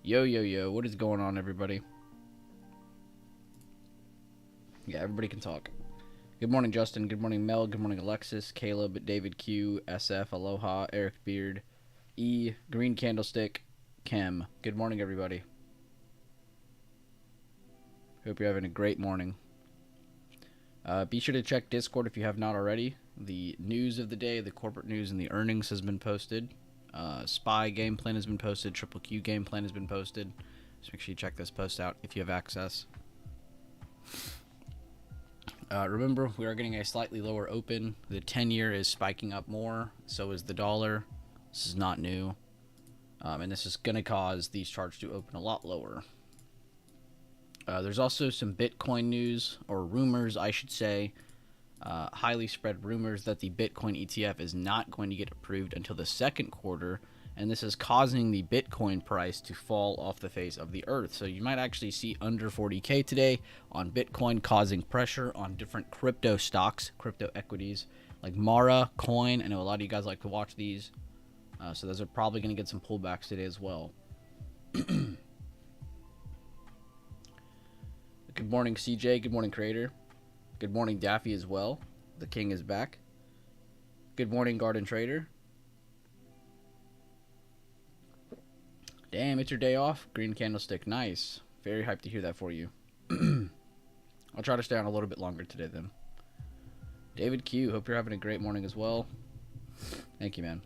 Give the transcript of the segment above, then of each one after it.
Yo, yo, yo, what is going on, everybody? Yeah, everybody can talk. Good morning, Justin. Good morning, Mel. Good morning, Alexis, Caleb, David Q, SF, Aloha, Eric Beard, E, Green Candlestick, Kim. Good morning, everybody. Hope you're having a great morning. Be sure to check Discord if you have not already. The news of the day, the corporate news, and the earnings has been posted. Spy game plan has been posted. Triple Q game plan has been posted. Just make sure you check this post out if you have access. Remember, we are getting a slightly lower open. The 10-year is spiking up more. So is the dollar. This is not new. And this is going to cause these charts to open a lot lower. There's also some Bitcoin news, or rumors, I should say. Highly spread rumors that the Bitcoin ETF is not going to get approved until the second quarter, and this is causing the Bitcoin price to fall off the face of the earth. So you might actually see under 40K today on Bitcoin, causing pressure on different crypto stocks, crypto equities, like Mara, Coin. I know a lot of you guys like to watch these, so those are probably going to get some pullbacks today as well. Good morning, CJ. Good morning, Creator. Good morning, Daffy, as well. The king is back. Good morning, Garden Trader. Damn, it's your day off. Green Candlestick, nice. Very hyped to hear that for you. I'll try to stay on a little bit longer today, then. David Q, hope you're having a great morning as well. Thank you, man.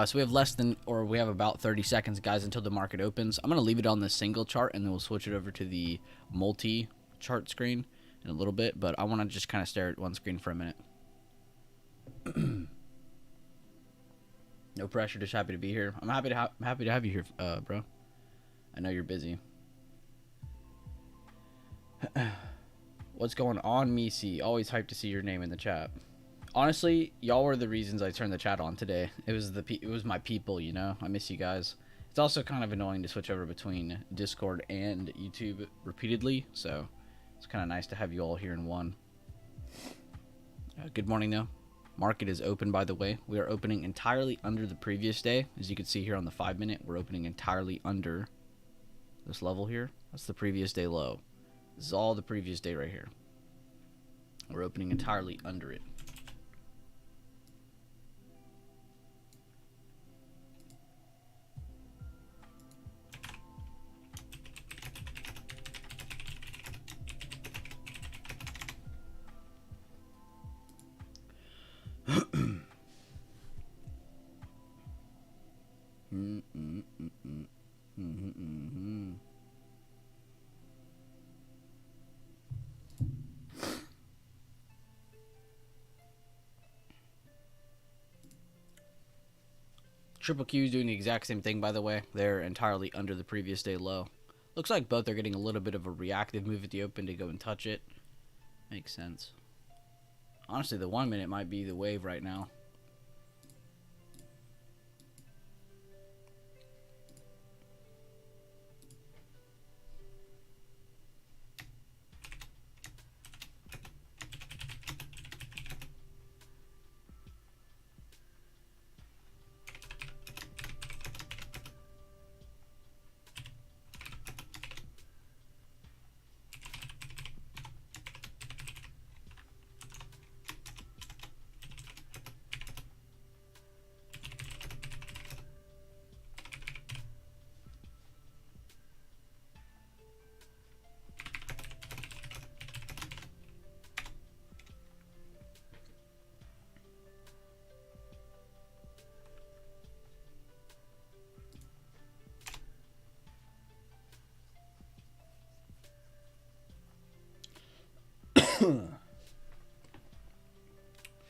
So we have about 30 seconds, guys, until the market opens. I'm going to leave it on the single chart, and then we'll switch it over to the multi-chart screen in a little bit. But I want to just kind of stare at one screen for a minute. No pressure, just happy to be here. I'm happy to have you here, bro. I know you're busy. What's going on, Misi? Always hyped to see your name in the chat. Honestly, y'all were the reasons I turned the chat on today. It was my people, you know. I miss you guys. It's also kind of annoying to switch over between Discord and YouTube repeatedly, so it's kind of nice to have you all here in one. Good morning, though. Market is open, by the way. We are opening entirely under the previous day. As you can see here on the 5-minute, we're opening entirely under this level here. That's the previous day low. This is all the previous day right here. We're opening entirely under it. Triple Q is doing the exact same thing, by the way. They're entirely under the previous day low. Looks like both are getting a little bit of a reactive move at the open to go and touch it. Makes sense. Honestly, the 1-minute might be the wave right now.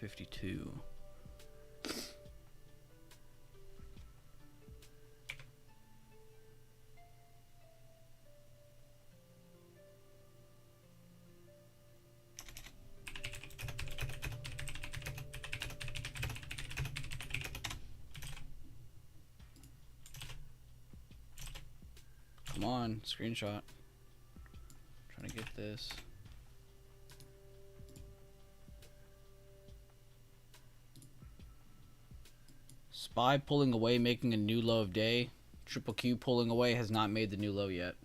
$52. Come on, screenshot. Trying to get this. SPY pulling away, making a new low of day. Triple Q pulling away has not made the new low yet.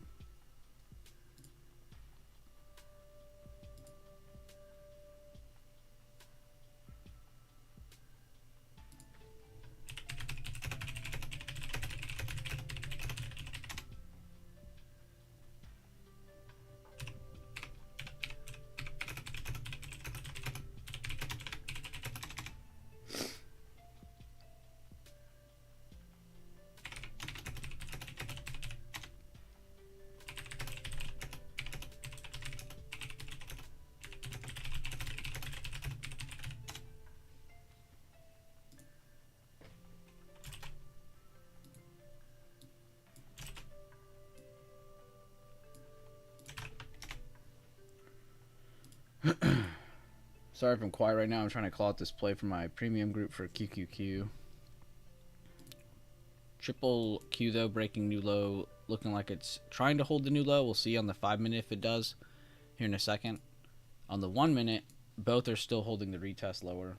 Sorry if I'm quiet right now. I'm trying to call out this play for my premium group for QQQ. Triple Q though, breaking new low, looking like it's trying to hold the new low. We'll see on the 5 minute if it does here in a second. On the 1 minute, both are still holding the retest lower.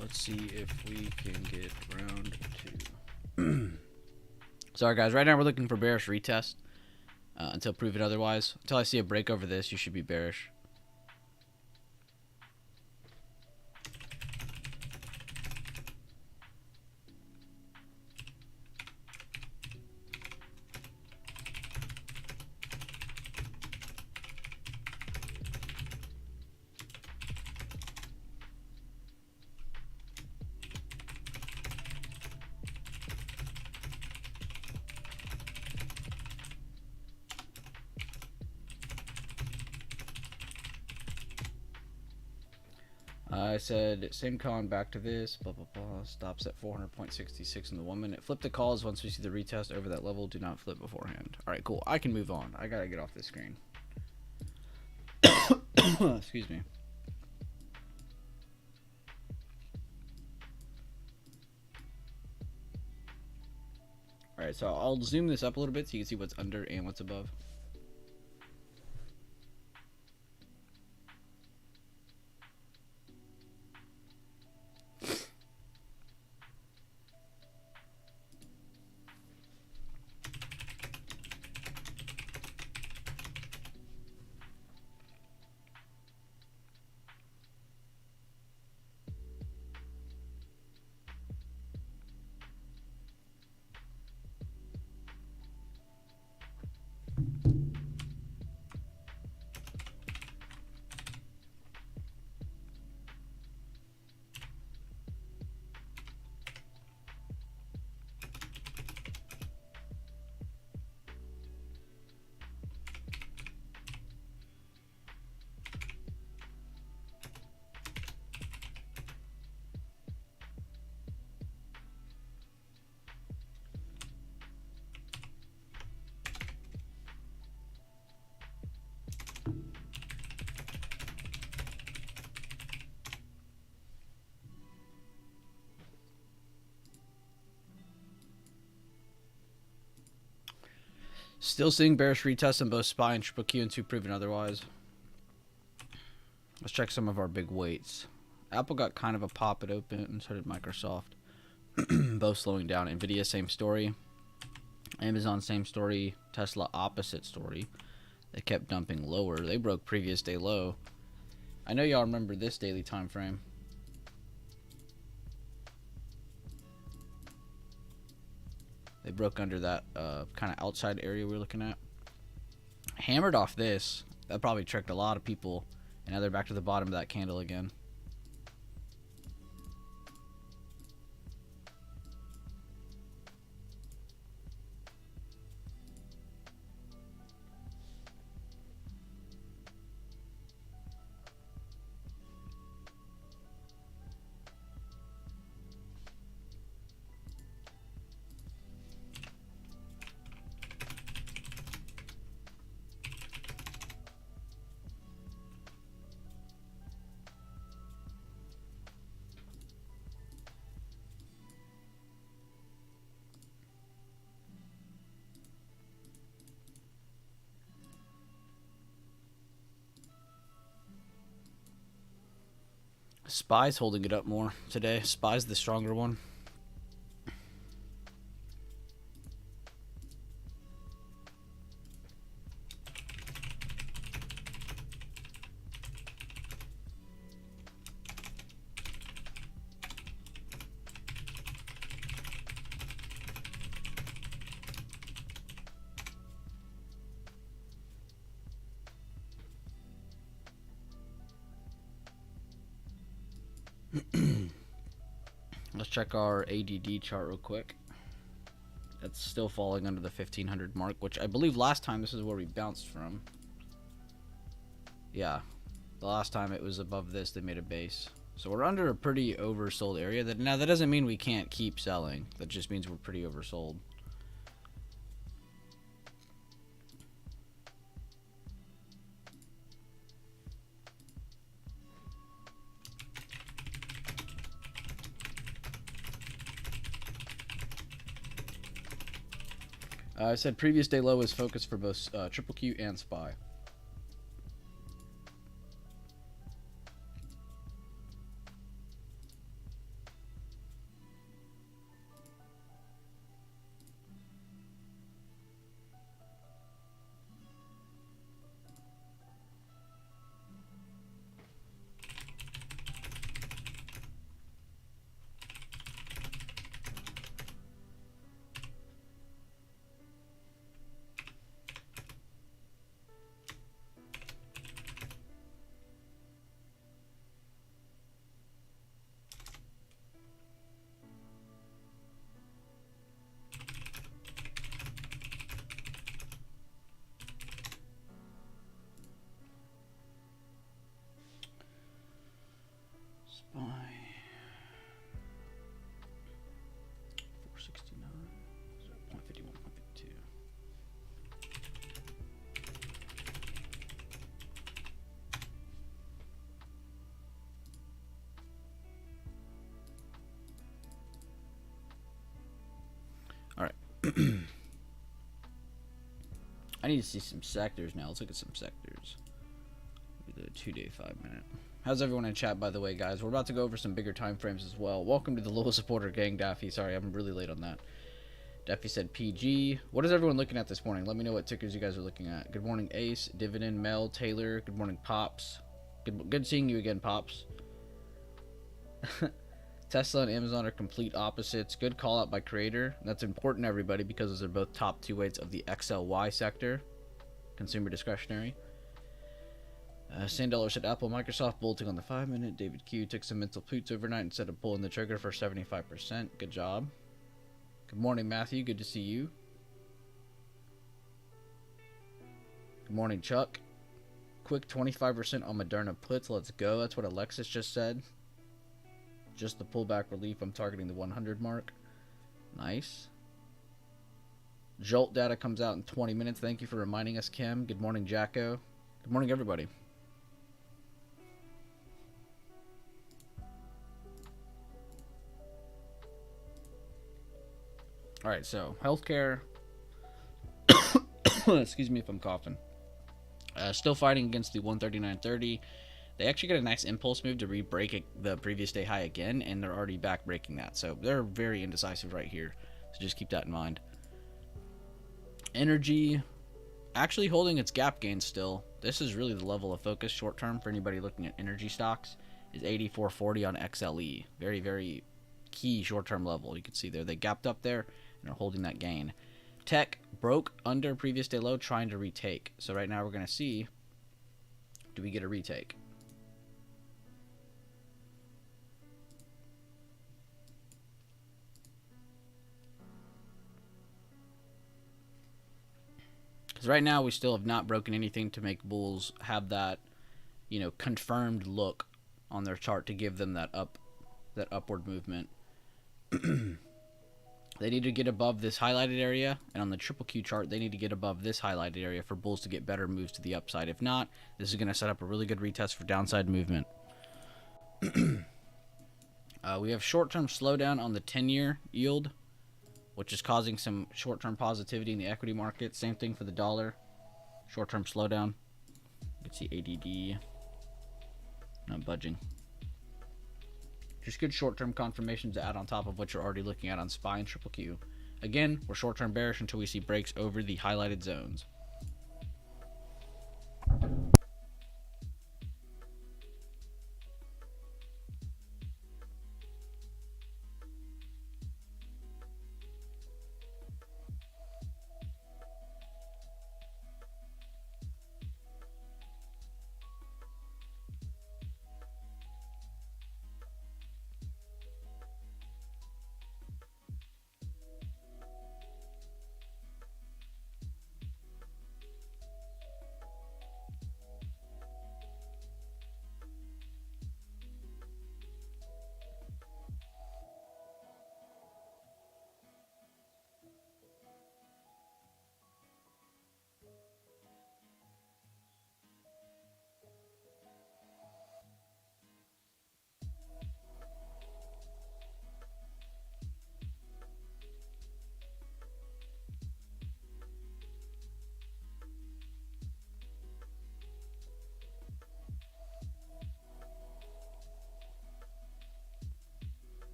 Let's see if we can get round 2. Sorry guys, right now we're looking for bearish retest until proven otherwise. Until I see a break over this, you should be bearish. I said same con back to this, blah blah blah. Stops at 400.66 in the 1 minute. Flip the calls once we see the retest over that level. Do not flip beforehand. All right, cool. I can move on. I gotta get off this screen. Excuse me. All right, so I'll zoom this up a little bit so you can see what's under and what's above. Still seeing bearish retests on both SPY and Triple Q until proven otherwise. Let's check some of our big weights. Apple got kind of a pop at open, and so did Microsoft. Both slowing down. Nvidia, same story. Amazon, same story. Tesla, opposite story. They kept dumping lower. They broke previous day low. I know y'all remember this daily time frame. They broke under that kind of outside area we were looking at. Hammered off this. That probably tricked a lot of people. And now they're back to the bottom of that candle again. SPY's holding it up more today. SPY's the stronger one. Let's check our ADD chart real quick. It's still falling under the 1500 mark, which I believe last time this is where we bounced from. Yeah, the last time it was above this, they made a base. So we're under a pretty oversold area. Now that doesn't mean we can't keep selling. That just means we're pretty oversold. I said previous day low is focused for both Triple Q and SPY. SPY 469 0.51, 0.52. All right. I need to see some sectors now. Let's look at some sectors. The 2-day 5-minute. How's everyone in chat, by the way, guys? We're about to go over some bigger time frames as well. Welcome to the Lowell Supporter Gang, Daffy. Sorry, I'm really late on that. Daffy said PG. What is everyone looking at this morning? Let me know what tickers you guys are looking at. Good morning, Ace, Dividend, Mel, Taylor. Good morning, Pops. Good seeing you again, Pops. Tesla and Amazon are complete opposites. Good call out by Creator. That's important, everybody, because those are both top two weights of the XLY sector. Consumer discretionary. Sandollar said Apple, Microsoft bolting on the 5-minute. David Q took some mental poots overnight instead of pulling the trigger for 75%. Good job. Good morning, Matthew. Good to see you. Good morning, Chuck. Quick 25% on Moderna puts. Let's go. That's what Alexis just said. Just the pullback relief. I'm targeting the 100 mark. Nice. Jolt data comes out in 20 minutes. Thank you for reminding us, Kim. Good morning, Jacko. Good morning, everybody. All right, so healthcare. Excuse me if I'm coughing. Still fighting against the 139.30. They actually get a nice impulse move to re-break the previous day high again, and they're already back breaking that. So they're very indecisive right here. So just keep that in mind. Energy actually holding its gap gain still. This is really the level of focus short term for anybody looking at energy stocks. Is 84.40 on XLE. Very, very key short term level. You can see there they gapped up there, They're holding that gain. Tech broke under previous day low, trying to retake. So right now we're going to see, do we get a retake? Because right now we still have not broken anything to make bulls have that, confirmed look on their chart to give them that upward movement. They need to get above this highlighted area, and on the triple Q chart, they need to get above this highlighted area for bulls to get better moves to the upside. If not, this is going to set up a really good retest for downside movement. We have short-term slowdown on the 10-year yield, which is causing some short-term positivity in the equity market. Same thing for the dollar. Short-term slowdown. You can see ADD not budging. Just good short-term confirmations to add on top of what you're already looking at on SPY and triple Q. Again, we're short-term bearish until we see breaks over the highlighted zones.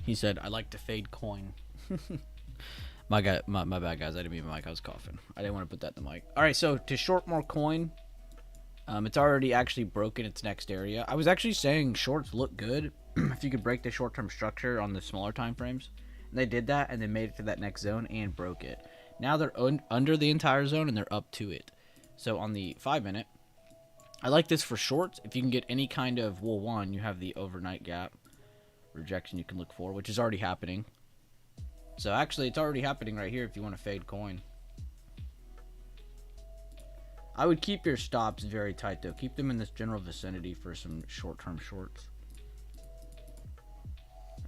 He said, I like to fade coin. My bad, guys. I didn't mean mic. I was coughing. I didn't want to put that in the mic. All right, so to short more coin, it's already actually broken its next area. I was actually saying shorts look good if you could break the short-term structure on the smaller time frames. And they did that, and they made it to that next zone and broke it. Now they're under the entire zone, and they're up to it. So on the 5-minute, I like this for shorts. If you can get any kind of, well, one, you have the overnight gap rejection you can look for, which is already happening. So actually, it's already happening right here if you want to fade coin. I would keep your stops very tight, though. Keep them in this general vicinity for some short-term shorts.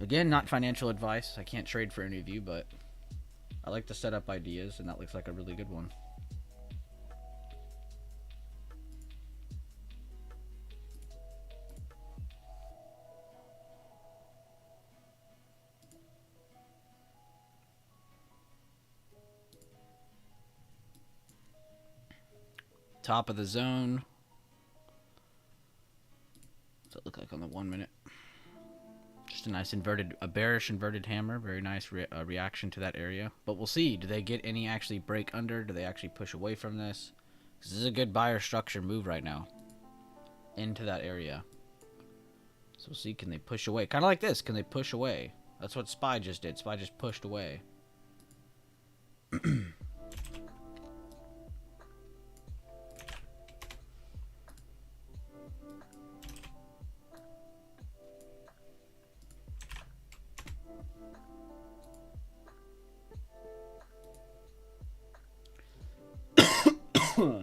Again, not financial advice. I can't trade for any of you, but I like to set up ideas, and that looks like a really good one. Top of the zone. What's that look like on the 1-minute? Just a nice bearish inverted hammer. Very nice reaction to that area. But we'll see. Do they get any actually break under? Do they actually push away from this? Because this is a good buyer structure move right now. Into that area. So we'll see. Can they push away? Kind of like this. Can they push away? That's what SPY just did. SPY just pushed away.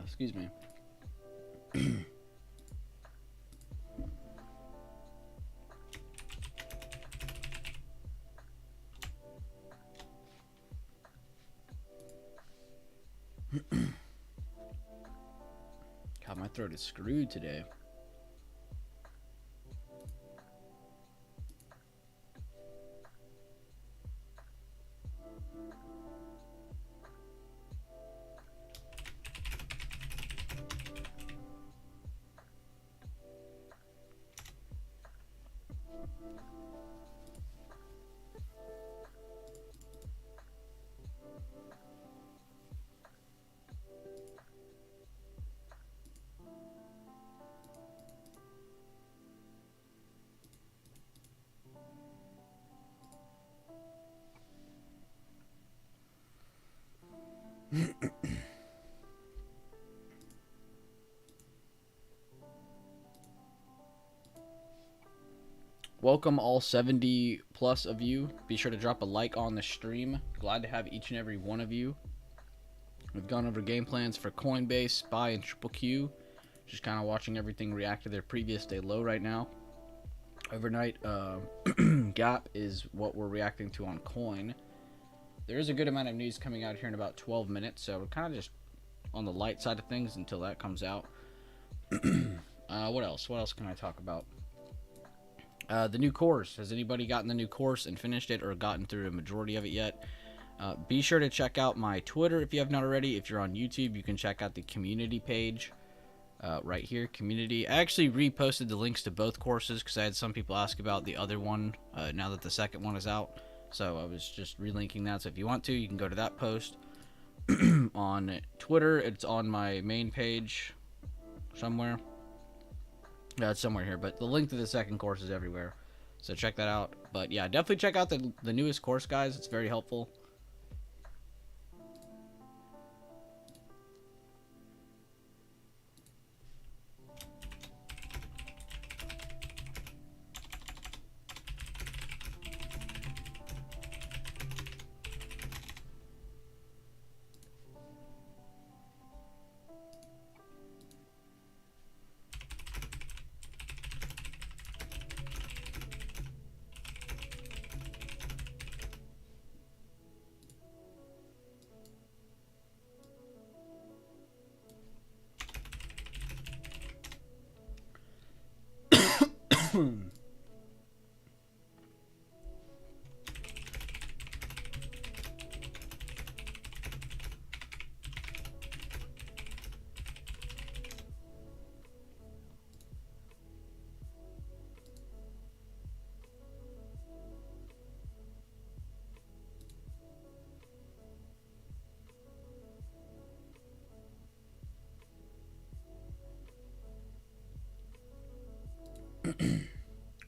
Excuse me. God, my throat is screwed today. Welcome all 70 plus of you. Be sure to drop a like on the stream. Glad to have each and every one of you. We've gone over game plans for Coinbase, SPY, and Triple Q. Just kind of watching everything react to their previous day low right now. Overnight gap is what we're reacting to on Coin. There is a good amount of news coming out here in about 12 minutes, so we're kind of just on the light side of things until that comes out. What else? What else can I talk about? The new course. Has anybody gotten the new course and finished it or gotten through a majority of it yet? Be sure to check out my Twitter if you have not already. If you're on YouTube, you can check out the community page right here, community. I actually reposted the links to both courses because I had some people ask about the other one now that the second one is out. So I was just relinking that. So if you want to, you can go to that post. On Twitter, it's on my main page somewhere. Yeah, it's somewhere here, but the link to the second course is everywhere. So check that out. But yeah, definitely check out the newest course, guys. It's very helpful.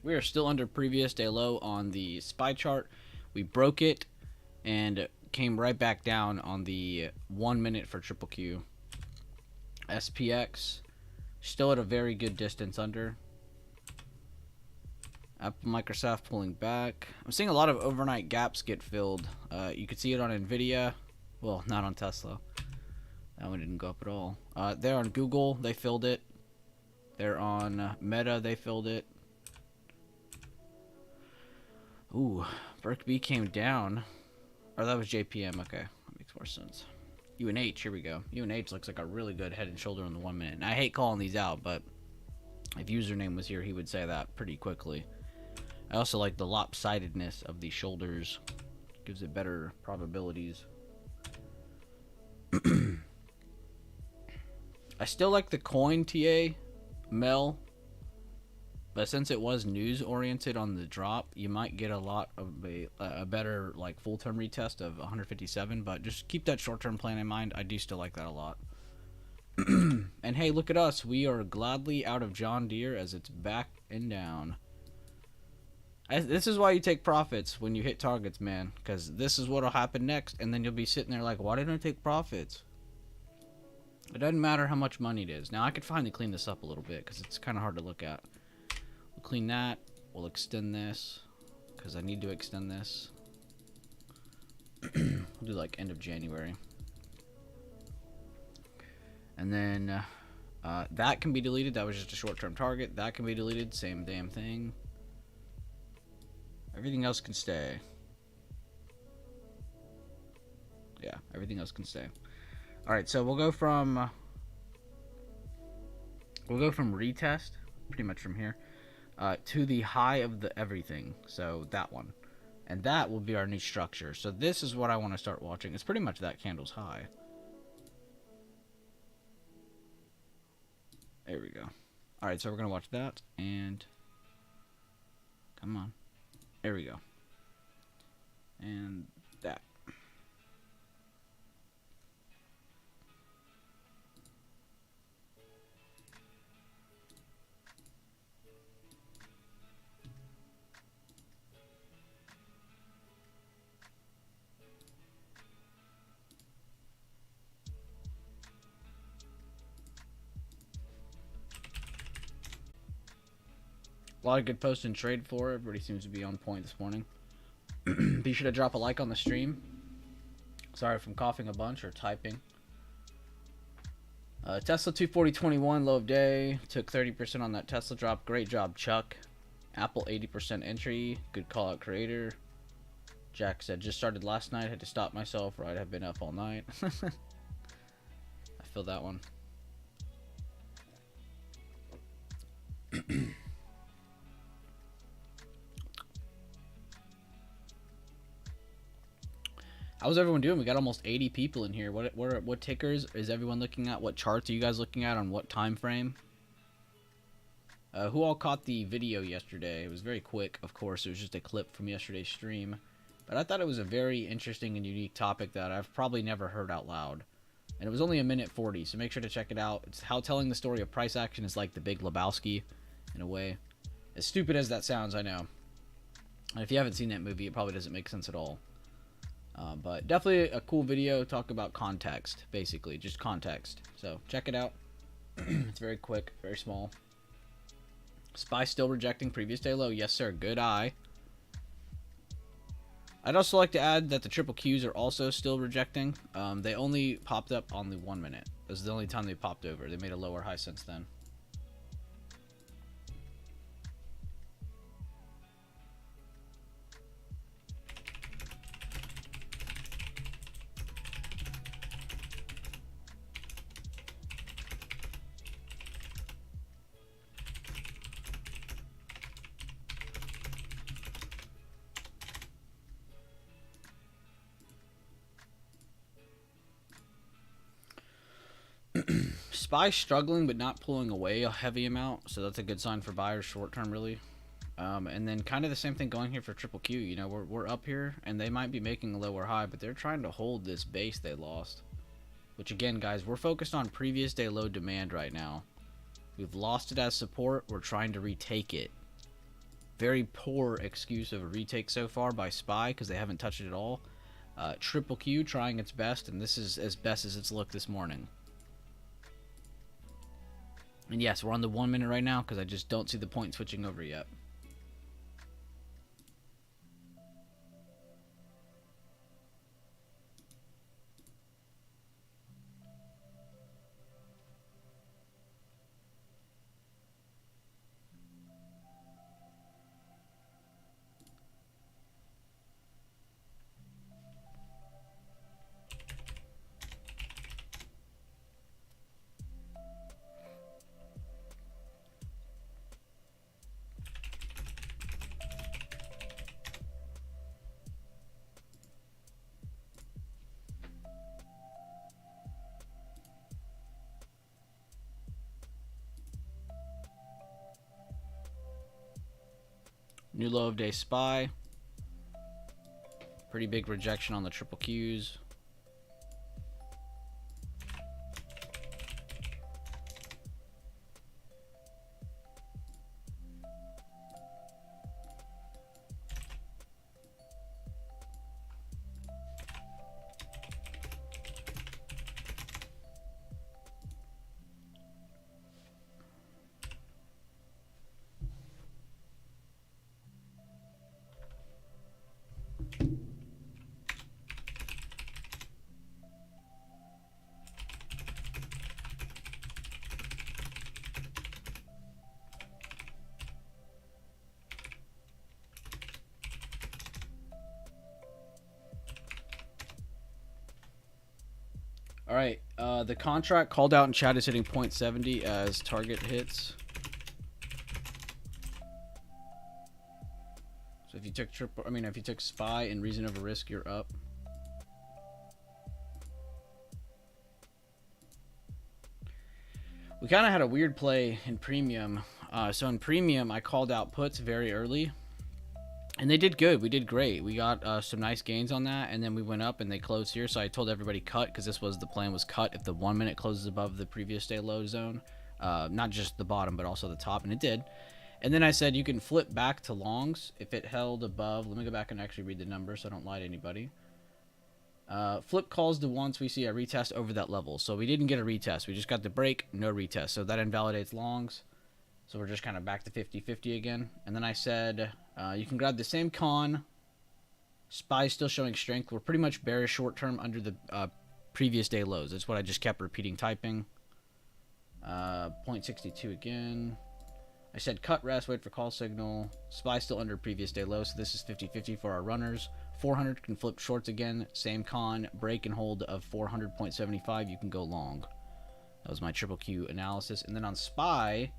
We are still under previous day low on the SPY chart. We broke it and came right back down on the 1 minute for Triple Q. SPX still at a very good distance under. Apple, Microsoft pulling back. I'm seeing a lot of overnight gaps get filled. You could see it on Nvidia. Well, not on Tesla. That one didn't go up at all. They're on Google. They filled it. They're on Meta. They filled it. Ooh, BRKB came down. Or that was JPM. Okay, that makes more sense. UNH, here we go. UNH looks like a really good head and shoulder in the 1 minute. And I hate calling these out, but if username was here, he would say that pretty quickly. I also like the lopsidedness of the shoulders. Gives it better probabilities. I still like the coin TA Mel, but since it was news oriented on the drop, you might get a lot of a better like full term retest of 157. But just keep that short term plan in mind. I do still like that a lot. And hey, look at us. We are gladly out of John Deere as it's back and down. This is why you take profits when you hit targets, man. Because this is what will happen next. And then you'll be sitting there like, why didn't I take profits? It doesn't matter how much money it is. Now, I could finally clean this up a little bit because it's kind of hard to look at. We'll clean that. We'll extend this because I need to extend this. We'll do like end of January. And then that can be deleted. That was just a short-term target. That can be deleted. Same damn thing. Everything else can stay. Yeah, everything else can stay. All right, so we'll go from retest, pretty much from here, to the high of the everything. So that one, and that will be our new structure. So this is what I want to start watching. It's pretty much that candle's high. There we go. All right, so we're gonna watch that, and come on, there we go, and that. A lot of good post and trade for. Everybody seems to be on point this morning. Be sure to drop a like on the stream. Sorry if I'm coughing a bunch or typing. Tesla 240.21 low of day. Took 30% on that Tesla drop. Great job, Chuck. Apple 80% entry. Good call out, creator. Jack said, just started last night. Had to stop myself or I'd have been up all night. I feel that one. How's everyone doing? We got almost 80 people in here. What tickers is everyone looking at? What charts are you guys looking at on what time frame? Who all caught the video yesterday? It was very quick, of course. It was just a clip from yesterday's stream. But I thought it was a very interesting and unique topic that I've probably never heard out loud. And it was only 1:40, so make sure to check it out. It's how telling the story of price action is like the Big Lebowski, in a way. As stupid as that sounds, I know. And if you haven't seen that movie, it probably doesn't make sense at all. But definitely a cool video. Talk about context, basically. Just context. So check it out. It's very quick, very small. SPY still rejecting previous day low. Yes, sir. Good eye. I'd also like to add that the triple Qs are also still rejecting. They only popped up on the 1 minute. This is the only time they popped over. They made a lower high since then. SPY struggling but not pulling away a heavy amount, so that's a good sign for buyers short term, really. And then kind of the same thing going here for triple Q. You know, we're up here and they might be making a lower high, but they're trying to hold this base they lost. Which again, guys, we're focused on previous day low demand right now. We've lost it as support. We're trying to retake it. Very poor excuse of a retake so far by SPY because they haven't touched it at all. Triple Q trying its best, and this is as best as it's looked this morning. And yes, we're on the 1 minute right now because I just don't see the point switching over yet. New low of day SPY. Pretty big rejection on the triple Qs. All right, the contract called out in chat is hitting 0.70 as target hits. So if you took if you took SPY and reason over risk, you're up. We kind of had a weird play in premium. So in premium, I called out puts very early. And they did good. We did great. We got some nice gains on that, and then we went up and they closed here. So I told everybody cut because this was the plan was cut if the 1 minute closes above the previous day low zone, not just the bottom but also the top, and it did. And then I said you can flip back to longs if it held above. Let me go back and actually read the numbers so I don't lie to anybody. Flip calls to once we see a retest over that level. So we didn't get a retest. We just got the break, no retest. So that invalidates longs. So we're just kind of back to 50-50 again. And then I said, you can grab the same con. SPY still showing strength. We're pretty much bearish short term under the previous day lows. That's what I just kept repeating typing. 0.62 again. I said cut rest, wait for call signal. SPY still under previous day low, so this is 50-50 for our runners. 400 can flip shorts again. Same con, break and hold of 400.75. You can go long. That was my triple Q analysis. And then on SPY,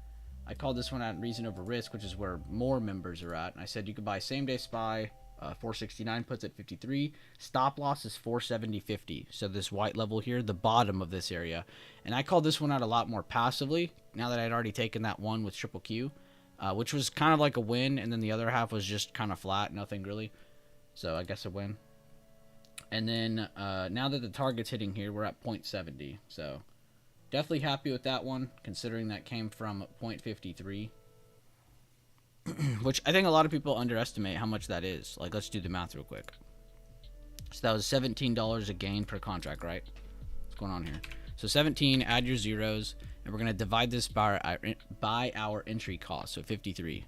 I called this one at reason over risk, which is where more members are at. And I said you could buy same day SPY. 469 puts at 53. Stop loss is 470.50. So this white level here, the bottom of this area. And I called this one out a lot more passively now that I'd already taken that one with triple Q, which was kind of like a win. And then the other half was just kind of flat, nothing really. So I guess a win. And then now that the target's hitting here, we're at 0.70. So definitely happy with that one, considering that came from 0.53. Which I think a lot of people underestimate how much that is. Like, let's do the math real quick. So that was $17 a gain per contract, right? What's going on here? So 17, add your zeros, and we're going to divide this by our entry cost, so 53.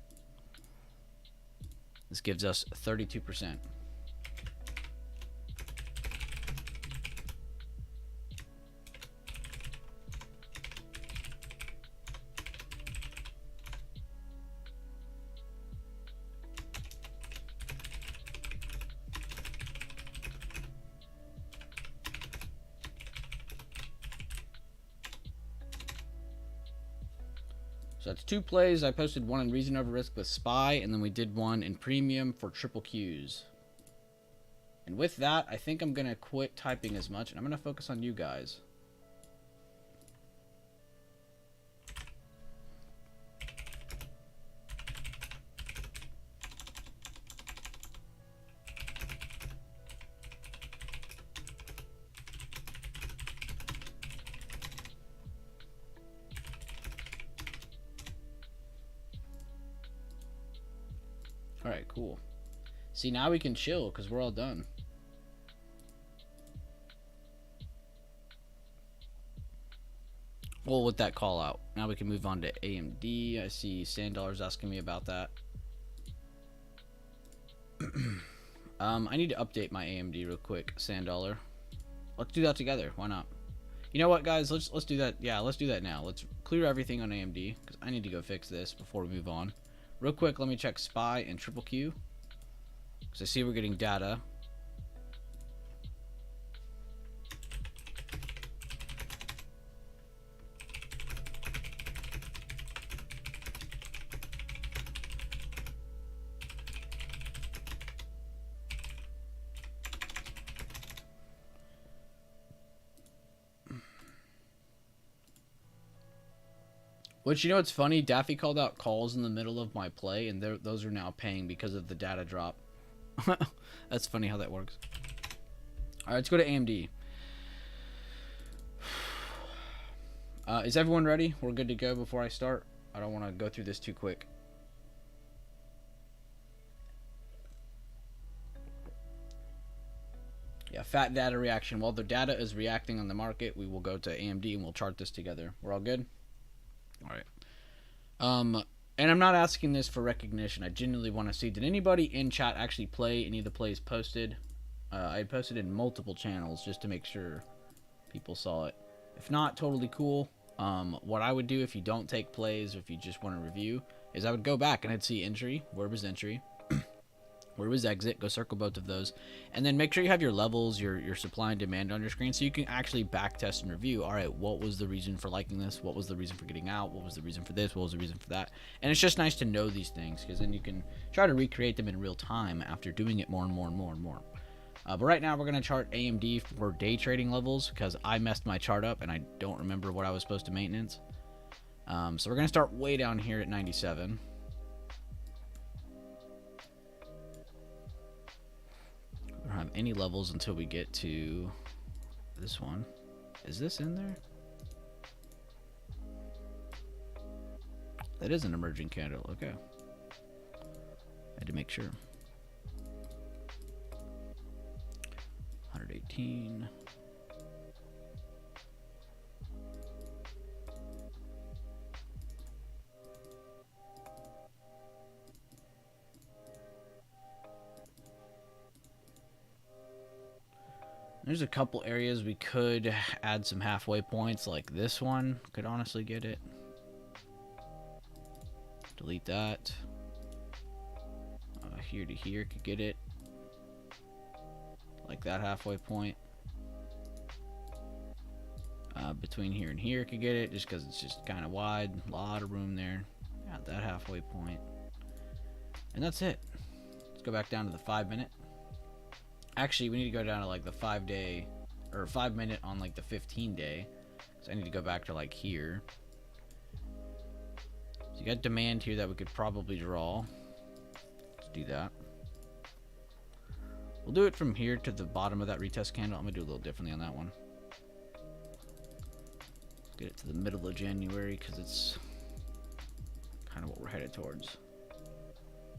This gives us 32%. So that's 2 plays. I posted one in reason over risk with SPY, and then we did one in premium for triple Qs. And with that, I think I'm going to quit typing as much, and I'm going to focus on you guys. Alright, cool. See, now we can chill because we're all done. Well, with that call out, now we can move on to AMD. I see Sandollar's asking me about that. I need to update my AMD real quick, Sandollar. Let's do that together. Why not? You know what, guys? Let's do that. Yeah, let's do that now. Let's clear everything on AMD because I need to go fix this before we move on. Real quick, let me check SPY and triple Q because I see we're getting data. Which, you know what's funny? Daffy called out calls in the middle of my play, and those are now paying because of the data drop. That's funny how that works. Alright, let's go to AMD. Is everyone ready? We're good to go before I start. I don't want to go through this too quick. Yeah, fat data reaction. While the data is reacting on the market, we will go to AMD and we'll chart this together. We're all good? Alright. And I'm not asking this for recognition. I genuinely want to see, did anybody in chat actually play any of the plays posted? I posted in multiple channels just to make sure people saw it. If not, totally cool. What I would do if you don't take plays, or if you just want to review, is I would go back and I'd see entry. Where was entry? Where was exit? Go circle both of those. And then make sure you have your levels, your supply and demand on your screen so you can actually back test and review. All right, what was the reason for liking this? What was the reason for getting out? What was the reason for this? What was the reason for that? And it's just nice to know these things because then you can try to recreate them in real time after doing it more and more and more and more. But right now we're going to chart AMD for day trading levels because I messed my chart up and I don't remember what I was supposed to maintenance. So we're going to start way down here at 97. We don't have any levels until we get to this one. Is this in there? That is an emerging candle. Okay. Had to make sure. 118. There's a couple areas we could add some halfway points, like this one. Could honestly get it. Delete that. Here to here could get it. Like that halfway point. Between here and here could get it, just because it's just kind of wide. A lot of room there. Got that halfway point. And that's it. Let's go back down to the 5 minute. Actually, we need to go down to like the 5 day, or 5 minute on like the 15 day. So I need to go back to like here. So you got demand here that we could probably draw. Let's do that. We'll do it from here to the bottom of that retest candle. I'm gonna do a little differently on that one. Let's get it to the middle of January because it's kind of what we're headed towards.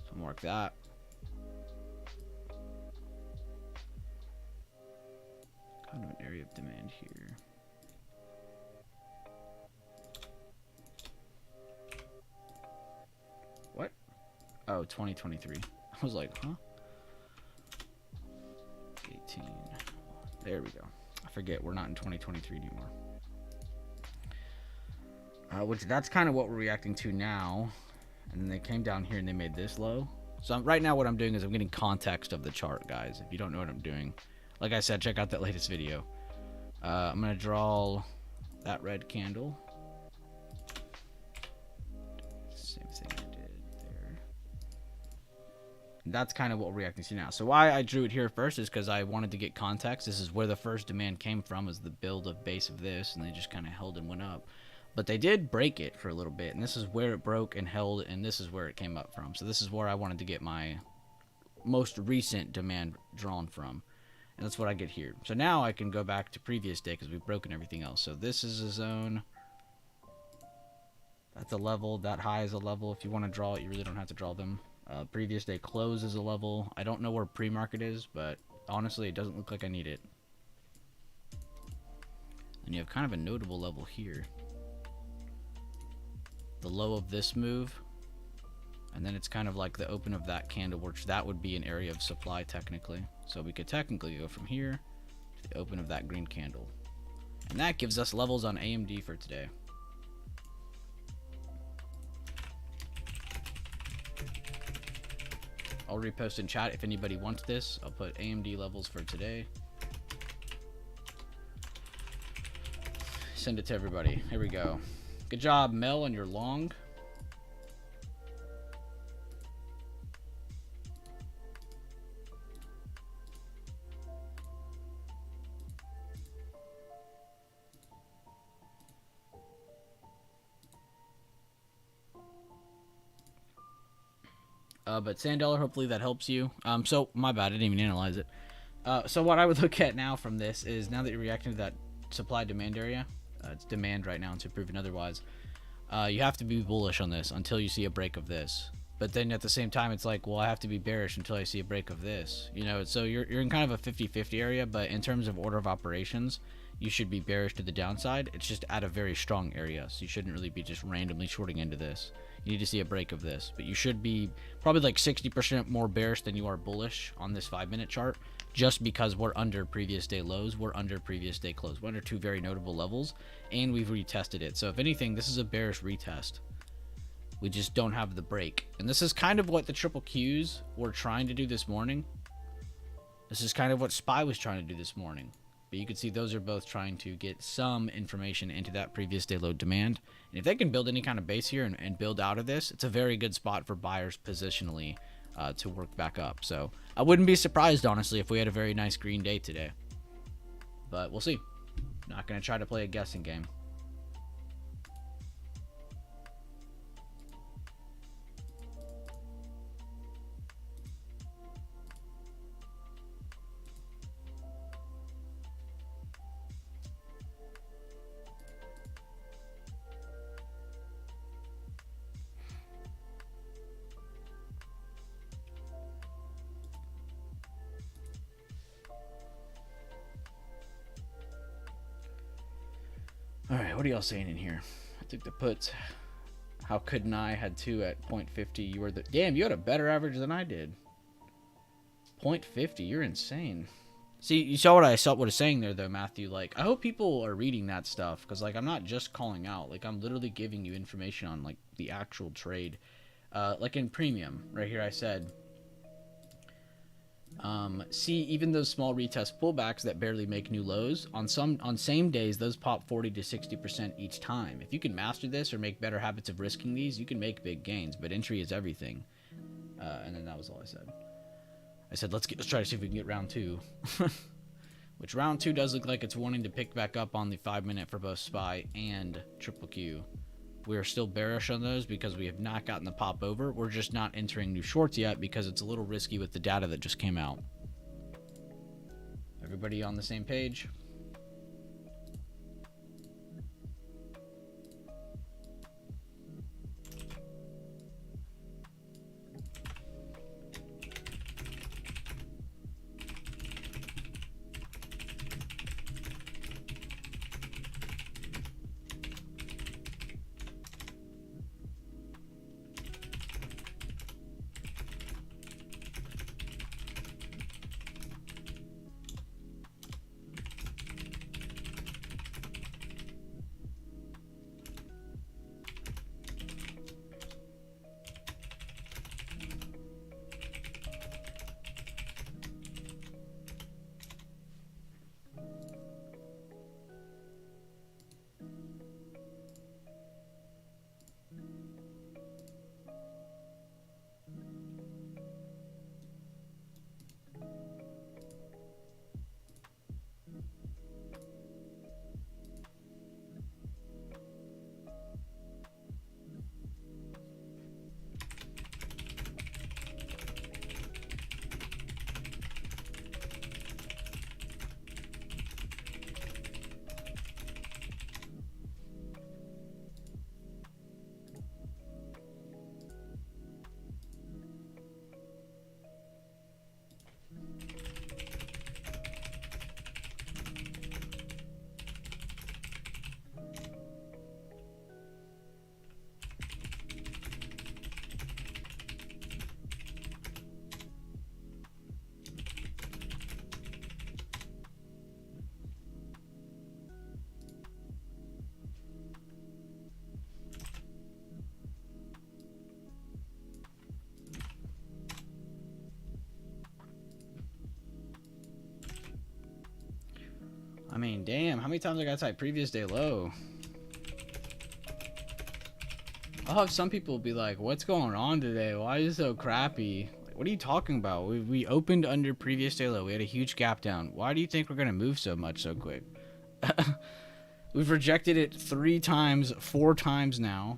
So mark that. Kind of an area of demand here. What? Oh, 2023. I was like, huh? 18. There we go. I forget we're not in 2023 anymore. Which that's kind of what we're reacting to now. And then they came down here and they made this low. So right now what I'm doing is I'm getting context of the chart, guys. If you don't know what I'm doing, like I said, check out that latest video. I'm going to draw that red candle. Same thing I did there. And that's kind of what we're reacting to now. So why I drew it here first is because I wanted to get context. This is where the first demand came from, is the build of base of this, and they just kind of held and went up. But they did break it for a little bit, and this is where it broke and held, and this is where it came up from. So this is where I wanted to get my most recent demand drawn from. And that's what I get here. So now I can go back to previous day because we've broken everything else. So this is a zone. That's a level. That high is a level. If you want to draw it, you really don't have to draw them. Previous day close is a level. I don't know where pre-market is, but honestly, it doesn't look like I need it. And you have kind of a notable level here. The low of this move, and then it's kind of like the open of that candle, which that would be an area of supply technically. So we could technically go from here to the open of that green candle, and that gives us levels on AMD for today. I'll repost in chat if anybody wants this. I'll put AMD levels for today. Send it to everybody. Here we go. Good job, Mel, on your long. But Sandollar, hopefully that helps you. So my bad, I didn't even analyze it. So what I would look at now from this is, now that you're reacting to that supply demand area, it's demand right now until proven otherwise. You have to be bullish on this until you see a break of this. But then at the same time, it's like, well, I have to be bearish until I see a break of this. You know, so you're in kind of a 50-50 area, but in terms of order of operations, you should be bearish to the downside. It's just at a very strong area, so you shouldn't really be just randomly shorting into this. You need to see a break of this, but you should be probably like 60% more bearish than you are bullish on this 5-minute chart, just because we're under previous day lows, we're under previous day close, we're under two very notable levels, and we've retested it. So if anything, this is a bearish retest. We just don't have the break, and this is kind of what the triple Qs were trying to do this morning. This is kind of what SPY was trying to do this morning. But you can see those are both trying to get some information into that previous day low demand. And if they can build any kind of base here and build out of this, it's a very good spot for buyers positionally to work back up. So I wouldn't be surprised, honestly, if we had a very nice green day today. But we'll see. Not going to try to play a guessing game. Alright, what are y'all saying in here? I took the puts. How couldn't I? Had 2 at 0.50. You were the... Damn, you had a better average than I did. 0.50, you're insane. See, you saw what I was saying there, though, Matthew. Like, I hope people are reading that stuff, because, like, I'm not just calling out. Like, I'm literally giving you information on, like, the actual trade. Like in premium, right here I said, see, even those small retest pullbacks that barely make new lows, on same days, those pop 40 to 60% each time. If you can master this or make better habits of risking these, you can make big gains, but entry is everything. And then that was all I said. I said, let's try to see if we can get round 2. Which round 2 does look like it's wanting to pick back up on the 5-minute for both SPY and Triple Q. We are still bearish on those because we have not gotten the pop over. We're just not entering new shorts yet because it's a little risky with the data that just came out. Everybody on the same page? I mean, damn, how many times I got to type previous day low? I'll have some people be like, what's going on today? Why is it so crappy? Like, what are you talking about? We opened under previous day low. We had a huge gap down. Why do you think we're going to move so much so quick? We've rejected it 3 times, 4 times now.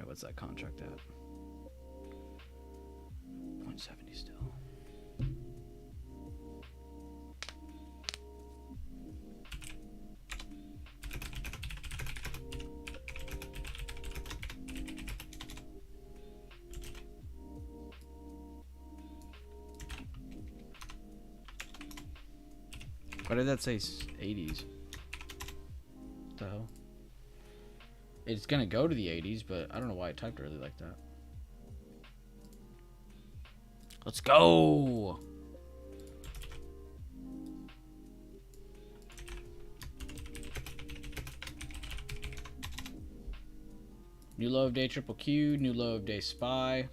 What's that contract at? 0.70 still. Why did that say 80s? What the hell? It's gonna go to the 80s, but I don't know why I typed early like that. Let's go! New low of day triple Q, new low of day SPY.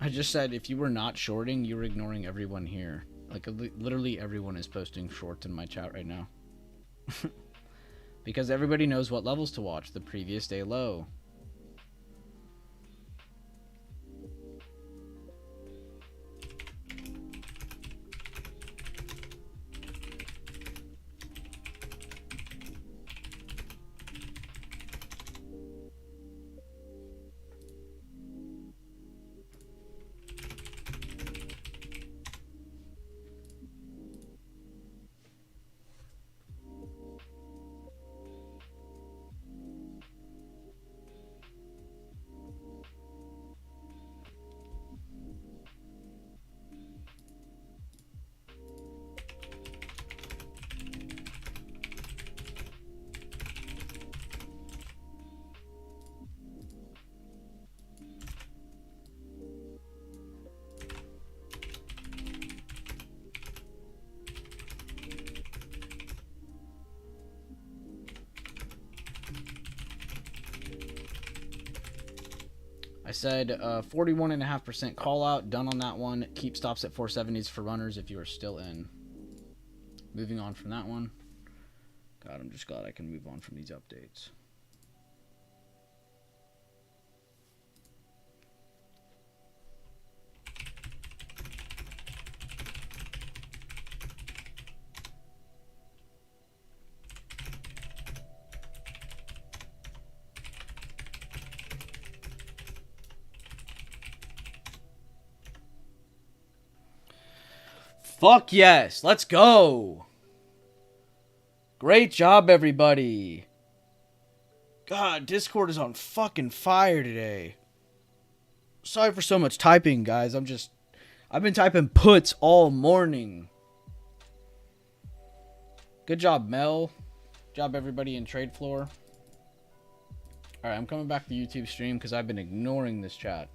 I just said if you were not shorting, you were ignoring everyone here. Like, literally everyone is posting shorts in my chat right now. Because everybody knows what levels to watch. The previous day low. I said 41.5% call out, done on that one. Keep stops at 470s for runners if you are still in. Moving on from that one. God, I'm just glad I can move on from these updates. Fuck yes, let's go. Great job, everybody. God, Discord is on fucking fire today. Sorry for so much typing, guys. I've been typing puts all morning. Good job, Mel. Good job, everybody in trade floor. Alright, I'm coming back to YouTube stream because I've been ignoring this chat.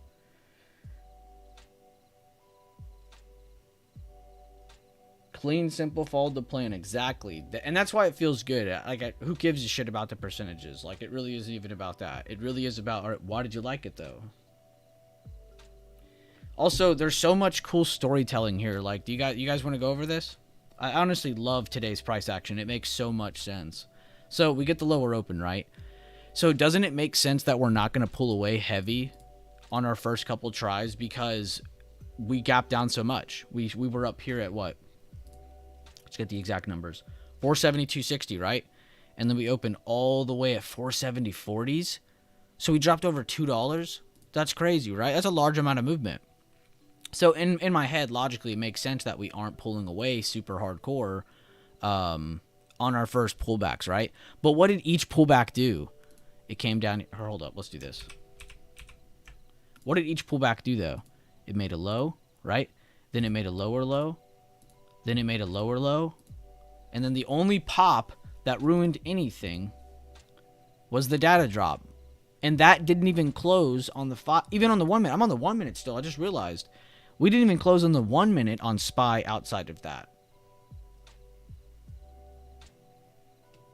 Clean, simple, followed the plan. Exactly. And that's why it feels good. Like, who gives a shit about the percentages? Like, it really isn't even about that. It really is about, all right, why did you like it, though? Also, there's so much cool storytelling here. Like, you guys want to go over this? I honestly love today's price action. It makes so much sense. So, we get the lower open, right? So, doesn't it make sense that we're not going to pull away heavy on our first couple tries because we gapped down so much? We were up here at what? Let's get the exact numbers. 472.60, right? And then we opened all the way at 470.40s. So we dropped over $2. That's crazy, right? That's a large amount of movement. So in my head, logically, it makes sense that we aren't pulling away super hardcore on our first pullbacks, right? But what did each pullback do? It came down. Hold up. Let's do this. What did each pullback do, though? It made a low, right? Then it made a lower low. Then it made a lower low. And then the only pop that ruined anything was the data drop. And that didn't even close on the even on the 1 minute. I'm on the 1 minute still. I just realized we didn't even close on the 1 minute on SPY outside of that.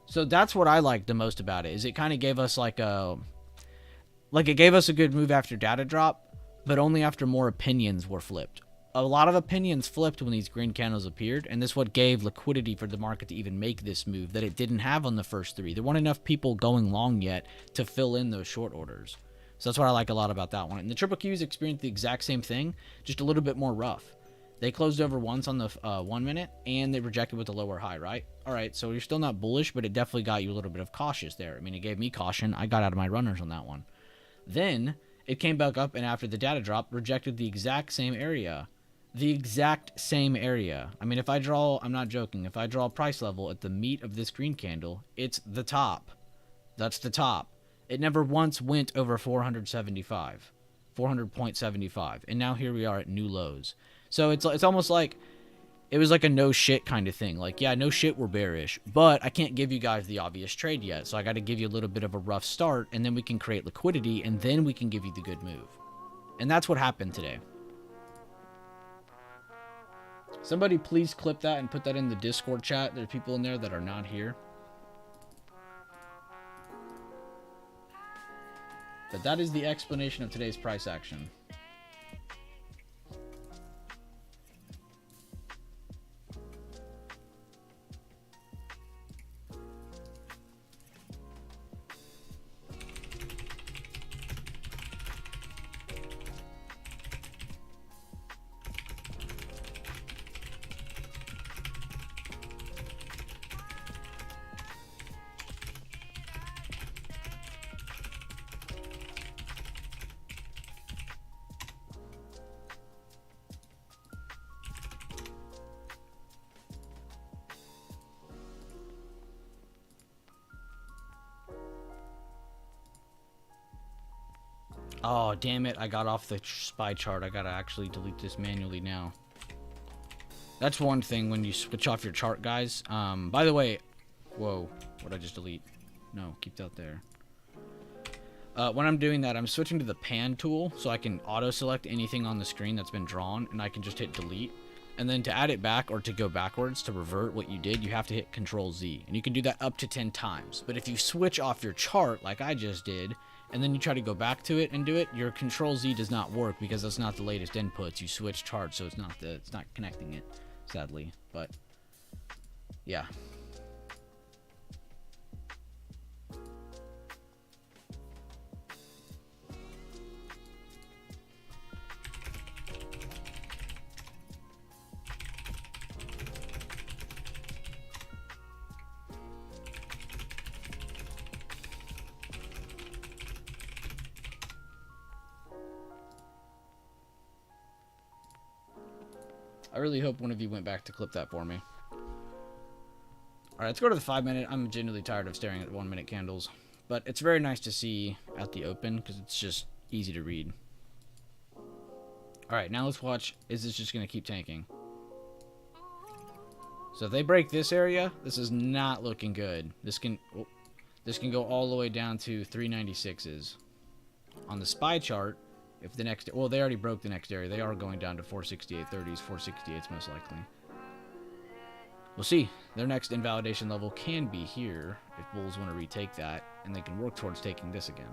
So that's what I like the most about it, is it kind of gave us like it gave us a good move after data drop, but only after more opinions were flipped. A lot of opinions flipped when these green candles appeared, and this is what gave liquidity for the market to even make this move that it didn't have on the first three. There weren't enough people going long yet to fill in those short orders. So that's what I like a lot about that one. And the triple Qs experienced the exact same thing, just a little bit more rough. They closed over once on the 1 minute, and they rejected with a lower high, right? All right, so you're still not bullish, but it definitely got you a little bit of cautious there. I mean, it gave me caution. I got out of my runners on that one. Then it came back up, and after the data drop, rejected the exact same area. The exact same area. I mean, if I draw, I'm not joking, if I draw a price level at the meat of this green candle, it's the top. That's the top. It never once went over 475, 400.75, and now here we are at new lows. So it's almost like it was like a no shit kind of thing. Like, yeah, no shit, we're bearish, but I can't give you guys the obvious trade yet. So I got to give you a little bit of a rough start, and then we can create liquidity, and then we can give you the good move. And that's what happened today. Somebody please clip that and put that in the Discord chat. There's people in there that are not here. But that is the explanation of today's price action. Oh, damn it. I got off the SPY chart. I gotta actually delete this manually now. That's one thing when you switch off your chart, guys. By the way, whoa, what did I just delete? No, keep that there. When I'm doing that, I'm switching to the pan tool so I can auto-select anything on the screen that's been drawn, and I can just hit delete. And then to add it back or to go backwards, to revert what you did, you have to hit Control Z. And you can do that up to 10 times. But if you switch off your chart, like I just did, and then you try to go back to it and do it, your Control Z does not work because that's not the latest inputs. You switch charts, so it's not connecting it, sadly. But yeah. I really hope one of you went back to clip that for me. Alright, let's go to the 5 minute. I'm genuinely tired of staring at 1 minute candles. But it's very nice to see at the open because it's just easy to read. Alright, now let's watch. Is this just going to keep tanking? So if they break this area, this is not looking good. This can go all the way down to 396s. On the SPY chart, if the next... Well, they already broke the next area. They are going down to 468.30s, 468s most likely. We'll see. Their next invalidation level can be here if bulls want to retake that, and they can work towards taking this again.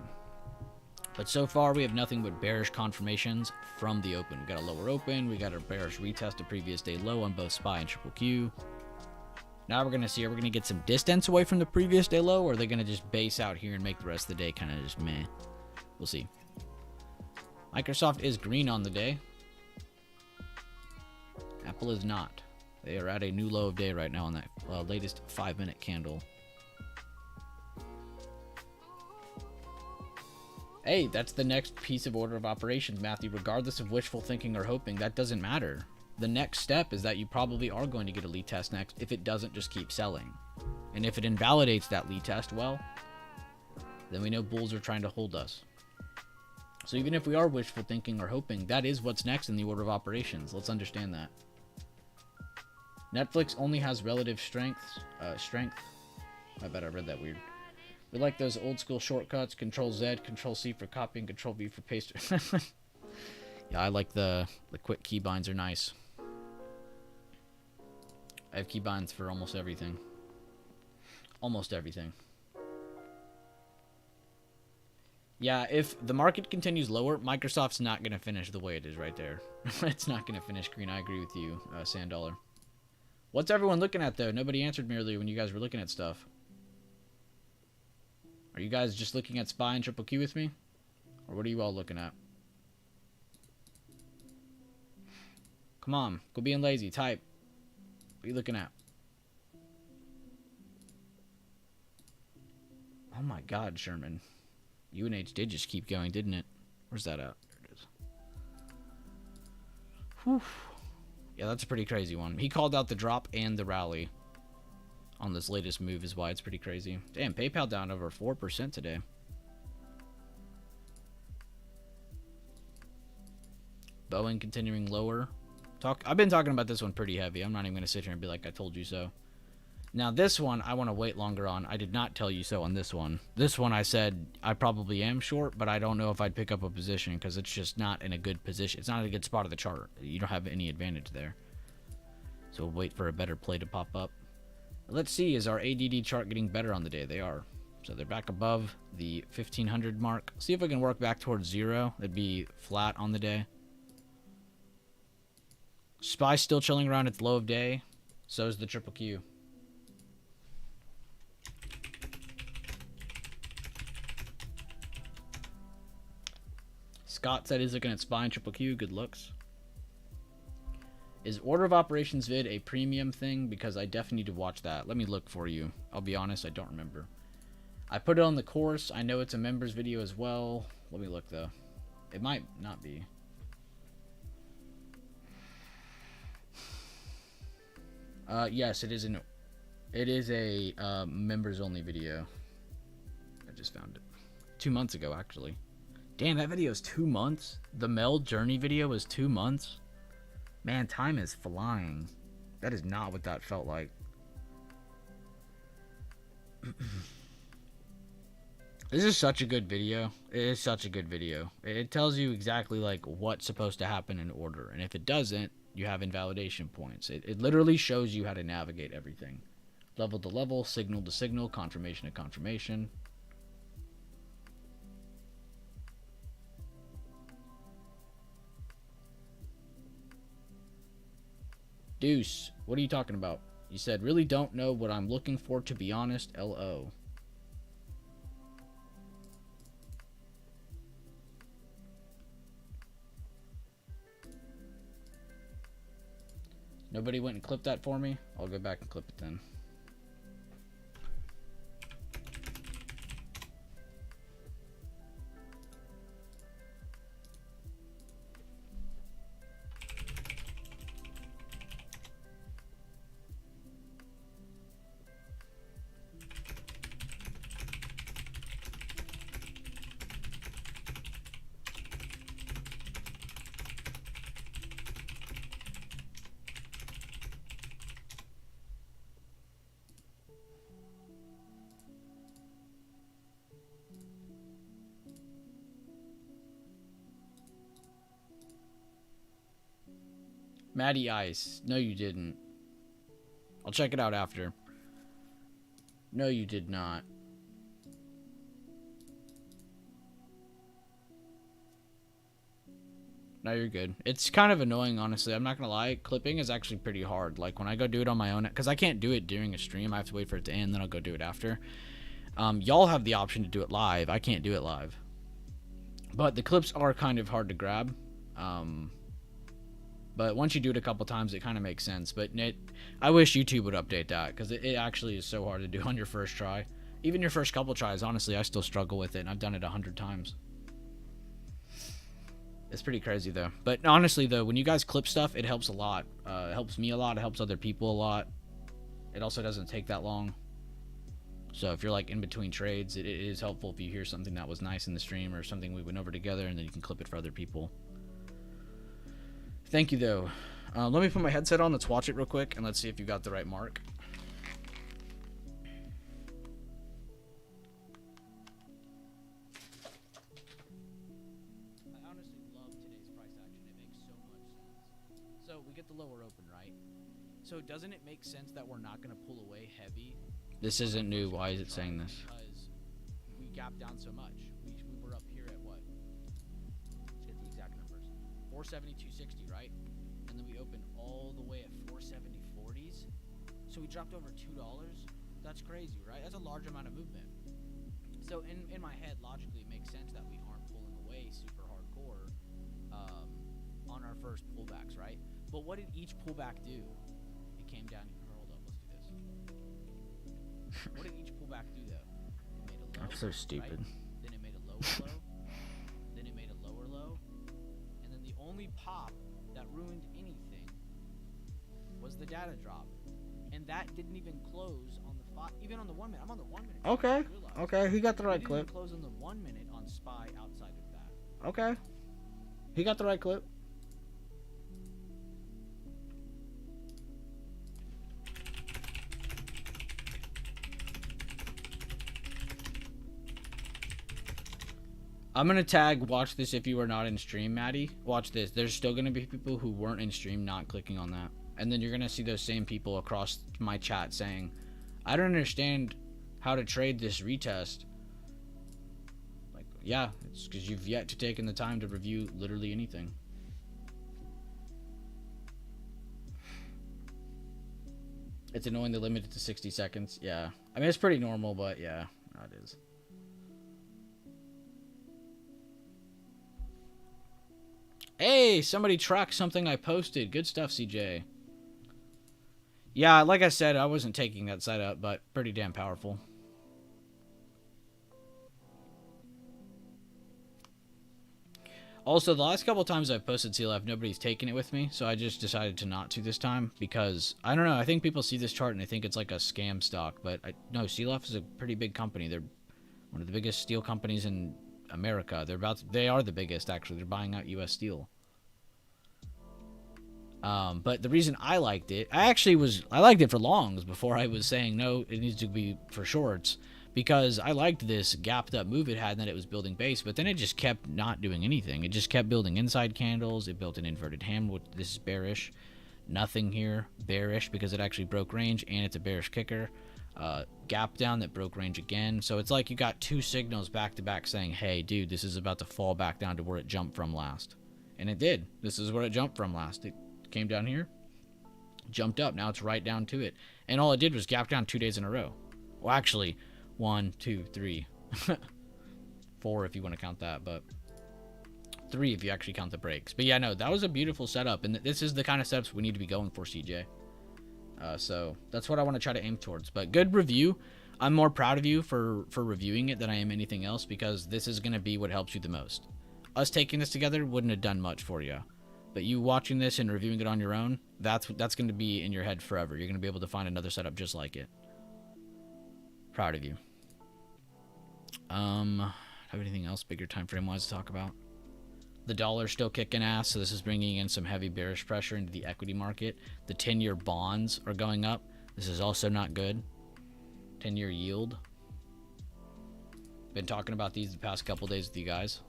But so far, we have nothing but bearish confirmations from the open. We got a lower open. We got a bearish retest of previous day low on both SPY and Triple Q. Now we're going to see, are we going to get some distance away from the previous day low, or are they going to just base out here and make the rest of the day kind of just meh? We'll see. Microsoft is green on the day. Apple is not. They are at a new low of day right now on that latest 5 minute candle. Hey, that's the next piece of order of operations, Matthew. Regardless of wishful thinking or hoping, that doesn't matter. The next step is that you probably are going to get a lead test next if it doesn't just keep selling. And if it invalidates that lead test, well, then we know bulls are trying to hold us. So even if we are wishful thinking or hoping, that is what's next in the order of operations. Let's understand that. Netflix only has relative strength. I bet I read that weird. We like those old school shortcuts. Control Z, Control C for copying, Control V for pasting. Yeah, I like the quick keybinds are nice. I have keybinds for almost everything. Almost everything. Yeah, if the market continues lower, Microsoft's not going to finish the way it is right there. It's not going to finish green. I agree with you, Sandollar. What's everyone looking at, though? Nobody answered me earlier when you guys were looking at stuff. Are you guys just looking at SPY and Triple Q with me? Or what are you all looking at? Come on. Go being lazy. Type. What are you looking at? Oh my god, Sherman. UNH did just keep going, didn't it? Where's that at? There it is. Whew. Yeah, that's a pretty crazy one. He called out the drop and the rally on this latest move is why it's pretty crazy. Damn, PayPal down over 4% today. Boeing continuing lower. I've been talking about this one pretty heavy. I'm not even going to sit here and be like, I told you so. Now, this one, I want to wait longer on. I did not tell you so on this one. This one, I said I probably am short, but I don't know if I'd pick up a position because it's just not in a good position. It's not in a good spot of the chart. You don't have any advantage there. So we'll wait for a better play to pop up. Let's see, is our ADD chart getting better on the day? They are. So they're back above the 1500 mark. See if I can work back towards 0. It'd be flat on the day. SPY still chilling around its low of day. So is the triple Q. Scott said he's looking at SPY and triple Q. Good looks. Is order of operations vid a premium thing? Because I definitely need to watch that. Let me look for you. I'll be honest, I don't remember. I put it on the course. I know it's a members video as well. Let me look though. It might not be. Yes, it is a members only video. I just found it 2 months ago, actually. Damn, that video is 2 months. The Mel Journey video was 2 months. Man, time is flying. That is not what that felt like. This is such a good video. It is such a good video. It tells you exactly like what's supposed to happen in order, and if it doesn't, you have invalidation points. It literally shows you how to navigate everything. Level to level, signal to signal, confirmation to confirmation. Deuce, what are you talking about? You said, really don't know what I'm looking for, to be honest, LO. Nobody went and clipped that for me? I'll go back and clip it then. Matty Ice. No, you didn't. I'll check it out after. No, you did not. No, you're good. It's kind of annoying, honestly. I'm not going to lie. Clipping is actually pretty hard. Like, when I go do it on my own, because I can't do it during a stream. I have to wait for it to end, then I'll go do it after. Y'all have the option to do it live. I can't do it live. But the clips are kind of hard to grab. But once you do it a couple times, it kind of makes sense. But I wish YouTube would update that, because it actually is so hard to do on your first try. Even your first couple tries, honestly, I still struggle with it, and I've done it 100 times. It's pretty crazy, though. But honestly, though, when you guys clip stuff, it helps a lot. It helps me a lot. It helps other people a lot. It also doesn't take that long. So if you're, like, in between trades, it is helpful if you hear something that was nice in the stream or something we went over together, and then you can clip it for other people. Thank you, though. Let me put my headset on. Let's watch it real quick, and let's see if you got the right mark. I honestly love today's price action. It makes so much sense. So we get the lower open, right? So doesn't it make sense that we're not going to pull away heavy? This isn't new. Why is it saying this? Because we gapped down so much. We were up here at what? Let's get the exact numbers. 472.60, right? And then we opened all the way at 470.40s. So we dropped over $2. That's crazy, right? That's a large amount of movement. So in my head, logically, it makes sense that we aren't pulling away super hardcore on our first pullbacks, right? But what did each pullback do? It came down. Hold up, let's do this. What did each pullback do, though? It made a low. That's so stupid. Right? Then it made a lower low. Then it made a lower low. And then the only pop that ruined anything was the data drop. And that didn't even close on the even on the 1 minute. I'm on the 1 minute. Okay. Okay, he got the right clip. It didn't even close on the 1 minute on SPY outside of that. Okay. He got the right clip. I'm gonna tag watch this if you were not in stream, Maddie. Watch this. There's still gonna be people who weren't in stream not clicking on that. And then you're gonna see those same people across my chat saying, I don't understand how to trade this retest. Like, yeah, it's because you've yet to taken the time to review literally anything. It's annoying they limit it to 60 seconds. Yeah. I mean, it's pretty normal, but yeah, it is. Hey, somebody tracked something I posted. Good stuff, CJ. Yeah, like I said, I wasn't taking that setup, but pretty damn powerful. Also, the last couple times I've posted CLF, nobody's taken it with me, so I just decided to not to this time because, I don't know, I think people see this chart and they think it's like a scam stock, but no, CLF is a pretty big company. They're one of the biggest steel companies in America. They are the biggest, actually. They're buying out U.S. Steel. But the reason I liked it, I liked it for longs before I was saying, no, it needs to be for shorts, because I liked this gapped up move it had and that it was building base, but then it just kept not doing anything. It just kept building inside candles. It built an inverted ham. This is bearish. Nothing here. Bearish because it actually broke range and it's a bearish kicker. Gap down that broke range again. So it's like you got two signals back to back saying, hey, dude, this is about to fall back down to where it jumped from last. And it did. This is where it jumped from last. It came down here, jumped up. Now it's right down to it. And all it did was gap down 2 days in a row. Well, actually, 1, 2, 3. 4 if you want to count that, but 3 if you actually count the breaks. But yeah, no, that was a beautiful setup. And this is the kind of setups we need to be going for, CJ. So that's what I want to try to aim towards. But good review. I'm more proud of you for reviewing it than I am anything else, because this is going to be what helps you the most. Us taking this together wouldn't have done much for you. But you watching this and reviewing it on your own, that's going to be in your head forever. You're going to be able to find another setup just like it. Proud of you. Have anything else bigger time frame wise to talk about? The dollar's still kicking ass, so this is bringing in some heavy bearish pressure into the equity market. The 10-year bonds are going up. This is also not good. 10-year yield. Been talking about these the past couple days with you guys.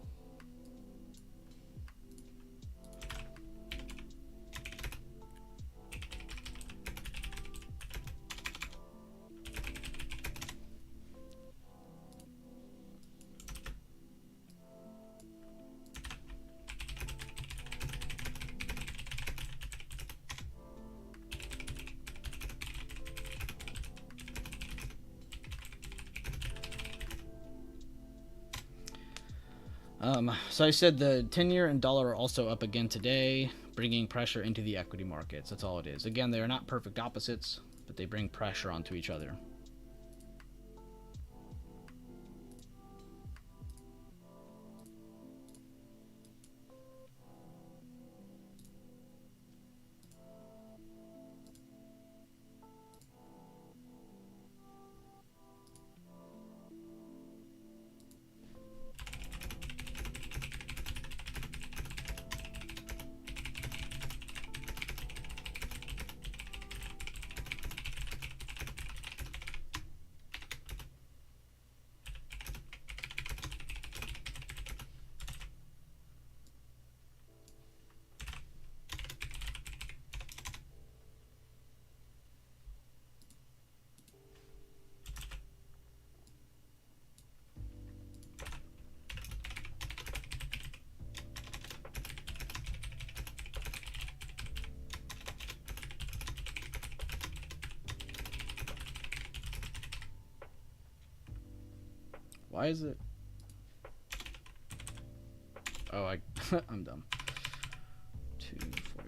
So I said the 10-year and dollar are also up again today, bringing pressure into the equity markets. That's all it is. Again, they are not perfect opposites, but they bring pressure onto each other. Why is it? Oh, I'm dumb. 40% play.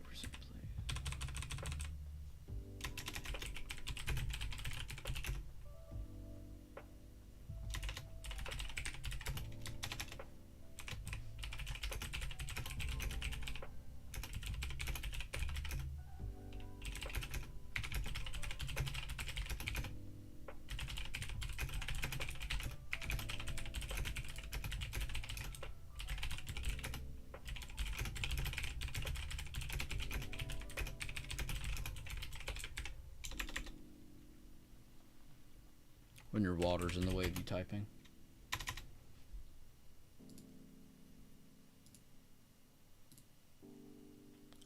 When your water's in the way of you typing.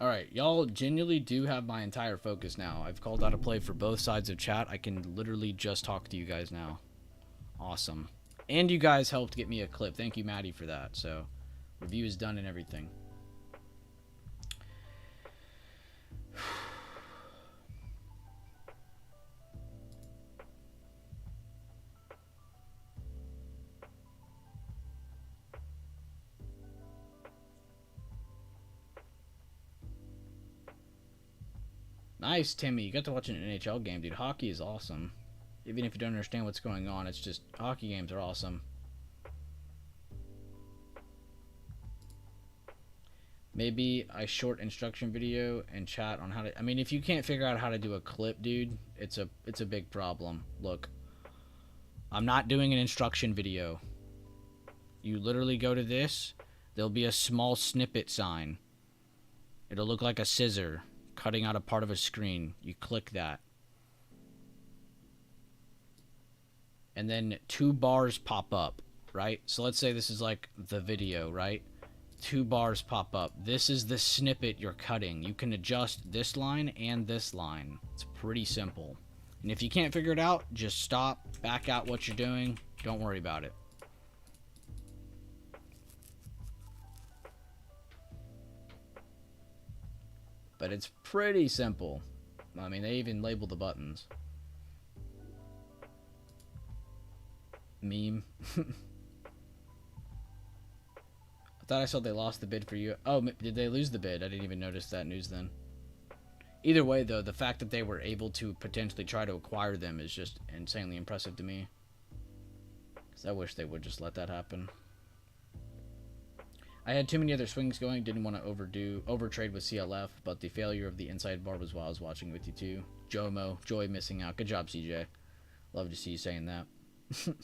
Alright, y'all genuinely do have my entire focus now. I've called out a play for both sides of chat. I can literally just talk to you guys now. Awesome. And you guys helped get me a clip. Thank you, Maddie, for that. So, review is done and everything. Nice, Timmy. You got to watch an NHL game, dude. Hockey is awesome. Even if you don't understand what's going on, it's just hockey games are awesome. Maybe a short instruction video and chat on how to. I mean, if you can't figure out how to do a clip, dude, it's a big problem. Look, I'm not doing an instruction video. You literally go to this. There'll be a small snippet sign. It'll look like a scissor cutting out a part of a screen. You click that. And then 2 bars pop up, right? So let's say this is like the video, right? 2 bars pop up. This is the snippet you're cutting. You can adjust this line and this line. It's pretty simple. And if you can't figure it out, just stop, back out what you're doing. Don't worry about it. But it's pretty simple. I mean, they even label the buttons. Meme. I thought I saw they lost the bid for you. Oh, did they lose the bid? I didn't even notice that news then. Either way, though, the fact that they were able to potentially try to acquire them is just insanely impressive to me. Because I wish they would just let that happen. I had too many other swings going, didn't want to overtrade with CLF, but the failure of the inside bar was while I was watching with you too. Jomo, Joy missing out. Good job, CJ. Love to see you saying that. I'm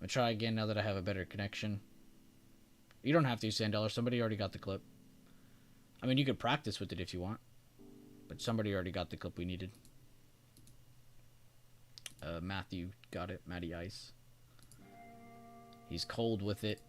gonna try again now that I have a better connection. You don't have to, Sandella. Somebody already got the clip. I mean, you could practice with it if you want. But somebody already got the clip we needed. Matthew got it. Matty Ice. He's cold with it.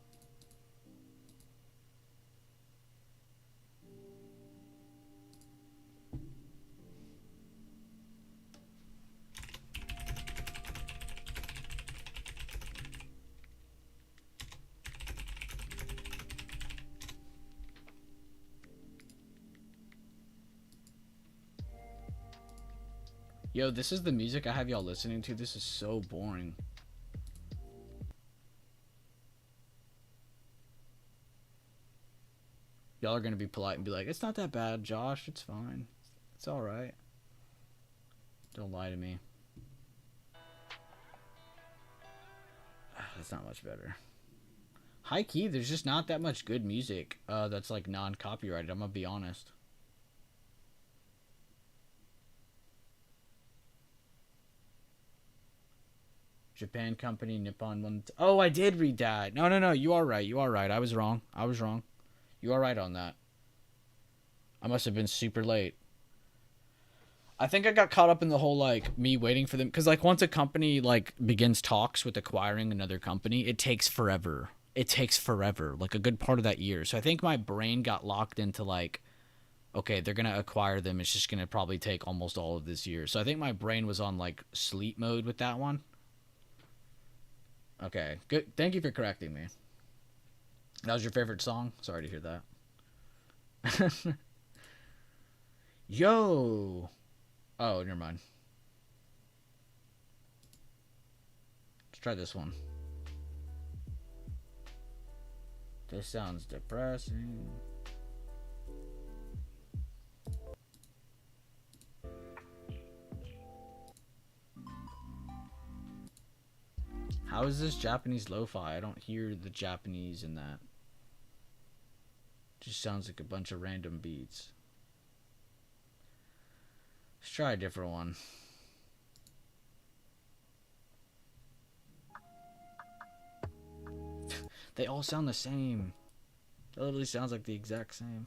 Yo, this is the music I have y'all listening to. This is so boring. Y'all are going to be polite and be like, it's not that bad, Josh. It's fine. It's alright. Don't lie to me. That's not much better. High key, there's just not that much good music that's like non-copyrighted. I'm going to be honest. Japan company, Nippon one. Oh, I did read that. No. You are right. You are right. I was wrong. You are right on that. I must have been super late. I think I got caught up in the whole, like, me waiting for them. Because, like, once a company, like, begins talks with acquiring another company, it takes forever. It takes forever. Like, a good part of that year. So I think my brain got locked into, like, okay, they're going to acquire them. It's just going to probably take almost all of this year. So I think my brain was on, like, sleep mode with that one. Okay, good. Thank you for correcting me. That was your favorite song? Sorry to hear that. Yo! Oh, never mind. Let's try this one. This sounds depressing. How is this Japanese lo-fi? I don't hear the Japanese in that. Just sounds like a bunch of random beats. Let's try a different one. They all sound the same. It literally sounds like the exact same.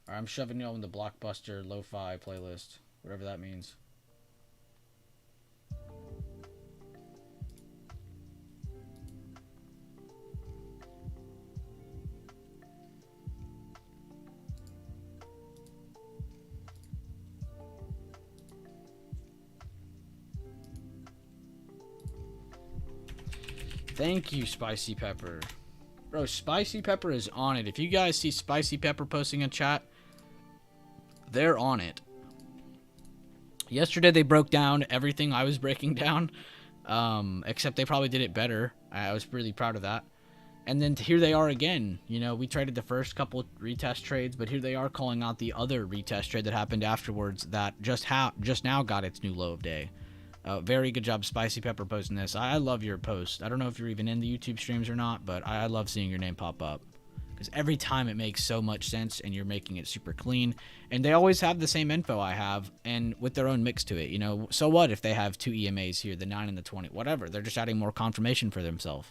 Alright, I'm shoving you in the Blockbuster lo-fi playlist. Whatever that means. Thank you, Spicy Pepper. Bro, Spicy Pepper is on it. If you guys see Spicy Pepper posting in chat, they're on it. Yesterday they broke down everything I was breaking down, except they probably did it better. I was really proud of that. And then here they are again. You know, we traded the first couple retest trades, but here they are calling out the other retest trade that happened afterwards that just now got its new low of day. Very good job, Spicy Pepper, posting this. I love your post. I don't know if you're even in the YouTube streams or not, but I love seeing your name pop up. Because every time it makes so much sense and you're making it super clean. And they always have the same info I have and with their own mix to it. You know, so what if they have two EMAs here, the 9 and the 20, whatever. They're just adding more confirmation for themselves.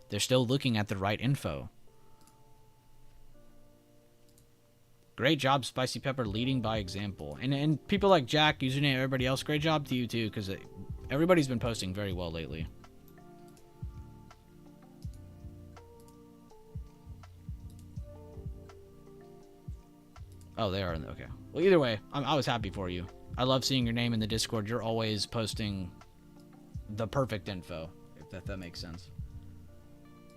They're still looking at the right info. Great job, Spicy Pepper, leading by example. And people like Jack, Username, everybody else, great job to you too, because everybody's been posting very well lately. Oh, they are. Okay. Well, either way, I was happy for you. I love seeing your name in the Discord. You're always posting the perfect info, if that makes sense.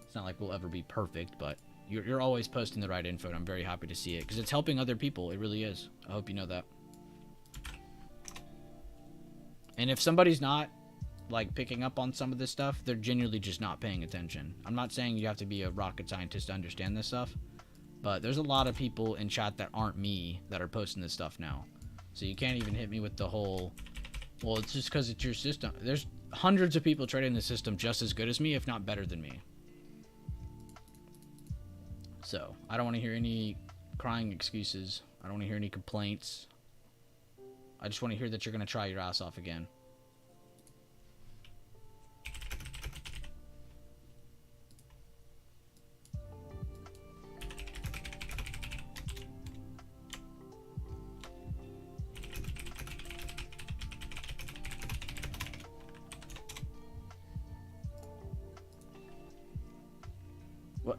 It's not like we'll ever be perfect, but you're always posting the right info, and I'm very happy to see it because it's helping other people. It really is. I hope you know that. And if somebody's not like picking up on some of this stuff, they're genuinely just not paying attention. I'm not saying you have to be a rocket scientist to understand this stuff, but there's a lot of people in chat that aren't me that are posting this stuff now. So you can't even hit me with the whole, well, it's just because it's your system. There's hundreds of people trading the system just as good as me, if not better than me. So I don't want to hear any crying excuses. I don't want to hear any complaints. I just want to hear that you're going to try your ass off again. What?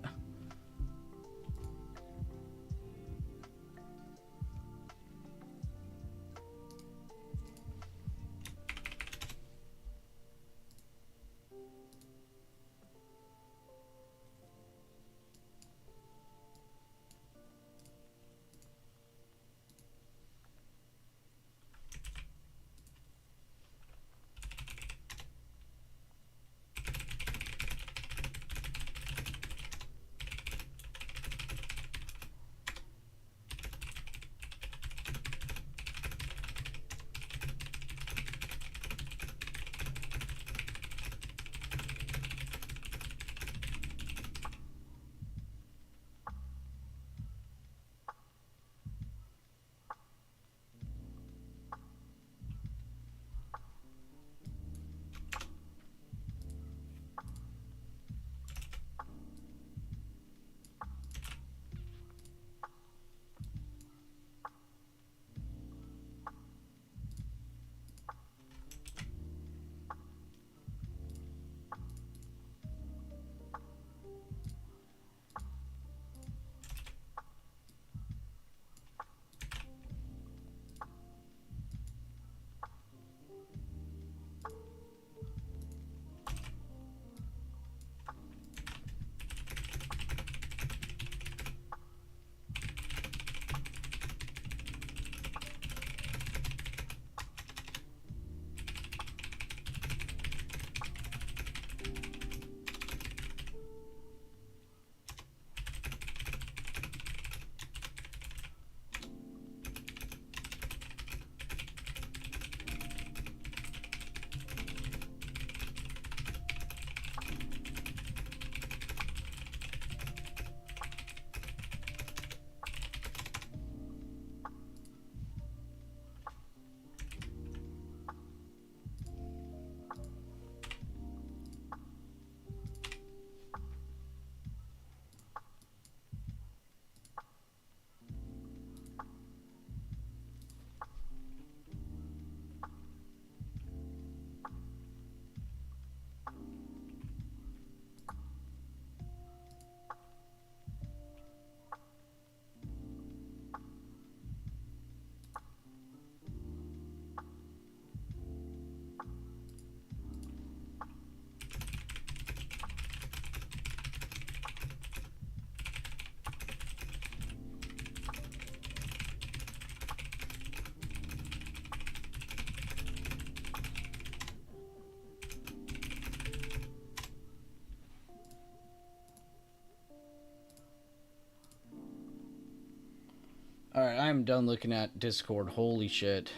I am done looking at Discord. Holy shit.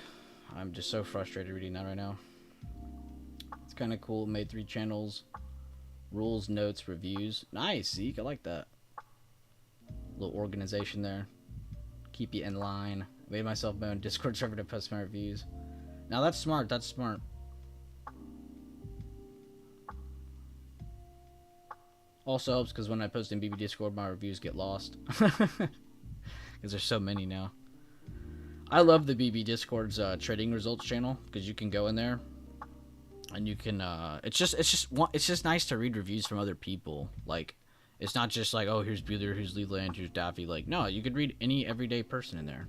I'm just so frustrated reading that right now. It's kind of cool. Made 3 channels. Rules, notes, reviews. Nice, Zeke. I like that. Little organization there. Keep you in line. Made myself my own Discord server to post my reviews. Now that's smart. That's smart. Also helps because when I post in BB Discord, my reviews get lost. Because there's so many now. I love the BB Discord's trading results channel because you can go in there and you can. It's just nice to read reviews from other people. Like, it's not just like, oh, here's Bueller, here's Leland, here's Daffy. Like, no, you could read any everyday person in there.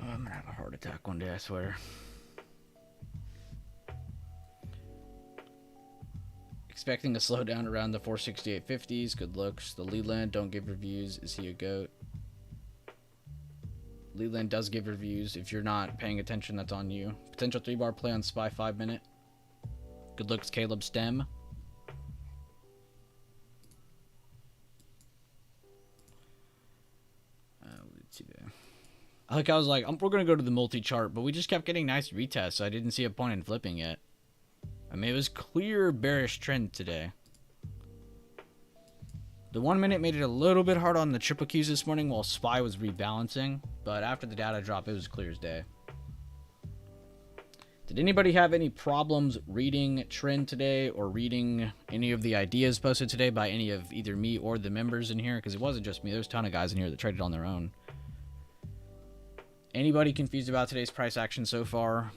I'm gonna have a heart attack one day, I swear. Expecting to slow down around the 468.50s. Good looks. The Leland, don't give reviews. Is he a goat? Leland does give reviews. If you're not paying attention, that's on you. Potential 3-bar play on SPY 5 minute. Good looks, Caleb Stem. Like, I was like, we're going to go to the multi-chart, but we just kept getting nice retests, so I didn't see a point in flipping it. I mean, it was clear bearish trend today. The 1 minute made it a little bit hard on the triple Qs this morning while SPY was rebalancing, but after the data drop, it was clear as day. Did anybody have any problems reading trend today or reading any of the ideas posted today by any of either me or the members in here? Because it wasn't just me. There's a ton of guys in here that traded on their own. Anybody confused about today's price action so far?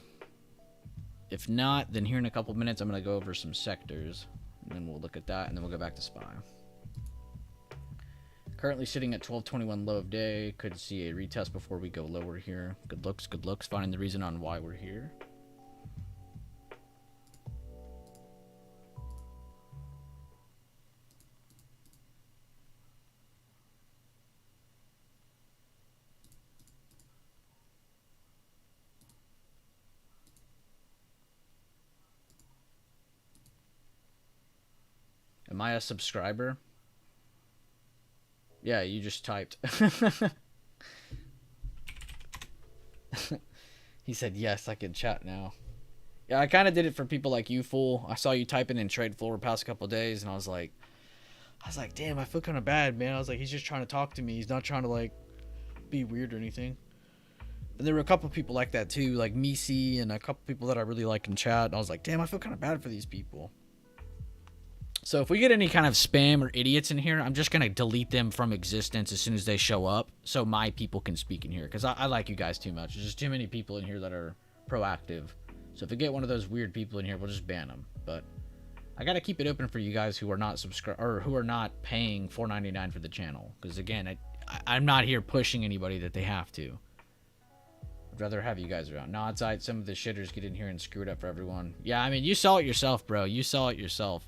If not, then here in a couple minutes, I'm going to go over some sectors. And then we'll look at that, and then we'll go back to SPY. Currently sitting at 1221 low of day. Could see a retest before we go lower here. Good looks, good looks. Finding the reason on why we're here. Am I a subscriber? Yeah, you just typed. He said, yes, I can chat now. Yeah, I kind of did it for people like you, fool. I saw you typing in Trade Floor the past couple of days, and I was like, damn, I feel kind of bad, man. I was like, he's just trying to talk to me. He's not trying to, like, be weird or anything. And there were a couple people like that too, like Misi and a couple people that I really like in chat. And I was like, damn, I feel kind of bad for these people. So if we get any kind of spam or idiots in here, I'm just going to delete them from existence as soon as they show up so my people can speak in here. Because I like you guys too much. There's just too many people in here that are proactive. So if we get one of those weird people in here, we'll just ban them. But I got to keep it open for you guys who are not subscribed or who are not paying $4.99 for the channel. Because again, I'm not here pushing anybody that they have to. I'd rather have you guys around. No, it's alright. Some of the shitters get in here and screw it up for everyone. Yeah, I mean, you saw it yourself, bro. You saw it yourself.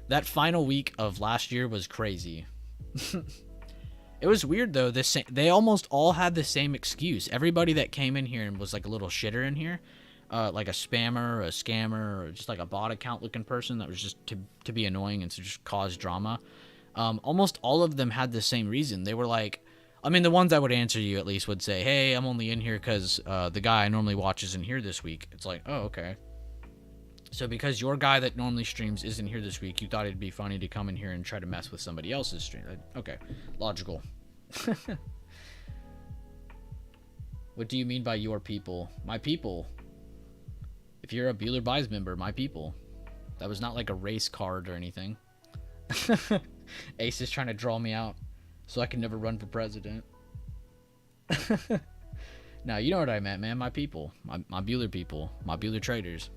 That final week of last year was crazy. It was weird, though. They almost all had the same excuse. Everybody that came in here and was like a little shitter in here, like a spammer, or a scammer, or just like a bot account looking person that was just to be annoying and to just cause drama. Almost all of them had the same reason. They were like, I mean, the ones that would answer you at least would say, hey, I'm only in here because the guy I normally watch isn't here this week. It's like, oh, okay. So because your guy that normally streams isn't here this week, you thought it'd be funny to come in here and try to mess with somebody else's stream. Okay, logical. What do you mean by your people? My people. If you're a Bueller Buys member, my people. That was not like a race card or anything. Ace is trying to draw me out so I can never run for president. No, you know what I meant, man. My people. My Bueller people. My Bueller traders.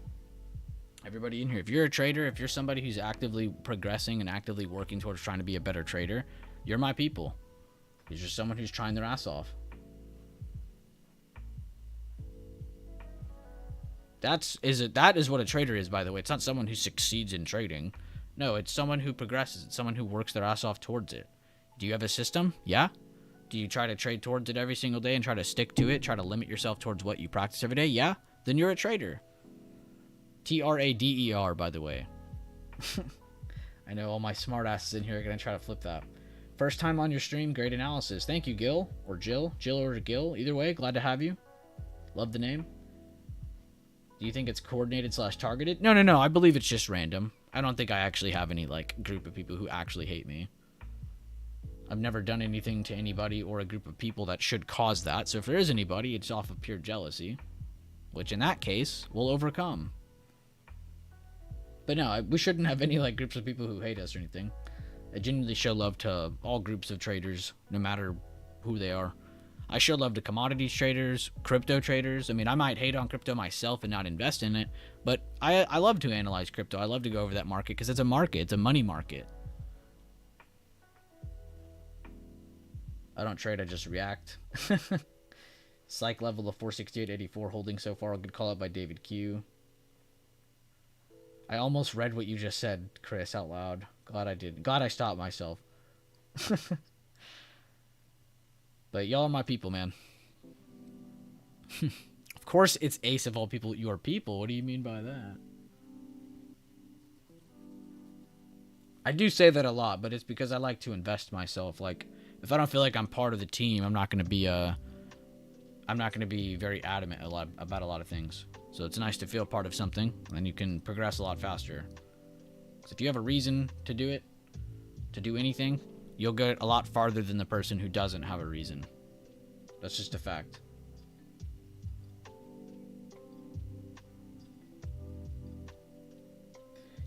Everybody in here, if you're a trader, if you're somebody who's actively progressing and actively working towards trying to be a better trader, you're my people. You're just someone who's trying their ass off. That is what a trader is, by the way. It's not someone who succeeds in trading. No, it's someone who progresses. It's someone who works their ass off towards it. Do you have a system? Yeah. Do you try to trade towards it every single day and try to stick to it? Try to limit yourself towards what you practice every day? Yeah. Then you're a trader. Trader, by the way. I know all my smartasses in here are going to try to flip that. First time on your stream, great analysis. Thank you, Gil. Or Jill. Jill or Gil. Either way, glad to have you. Love the name. Do you think it's coordinated / targeted? No. I believe it's just random. I don't think I actually have any, like, group of people who actually hate me. I've never done anything to anybody or a group of people that should cause that. So if there is anybody, it's off of pure jealousy. Which, in that case, we'll overcome. But no, we shouldn't have any like groups of people who hate us or anything. I genuinely show love to all groups of traders, no matter who they are. I show love to commodities traders, crypto traders. I mean, I might hate on crypto myself and not invest in it, but I love to analyze crypto. I love to go over that market because it's a market. It's a money market. I don't trade, I just react. Psych level of 468.84 holding so far. A good call out by David Q. I almost read what you just said, Chris, out loud. Glad I did. Glad I stopped myself. But y'all are my people, man. Of course it's Ace of all people, your people. What do you mean by that? I do say that a lot, but it's because I like to invest myself. Like, if I don't feel like I'm part of the team, I'm not going to be very adamant about a lot of things. So it's nice to feel part of something, and you can progress a lot faster. So if you have a reason to do it, to do anything, you'll get a lot farther than the person who doesn't have a reason. That's just a fact.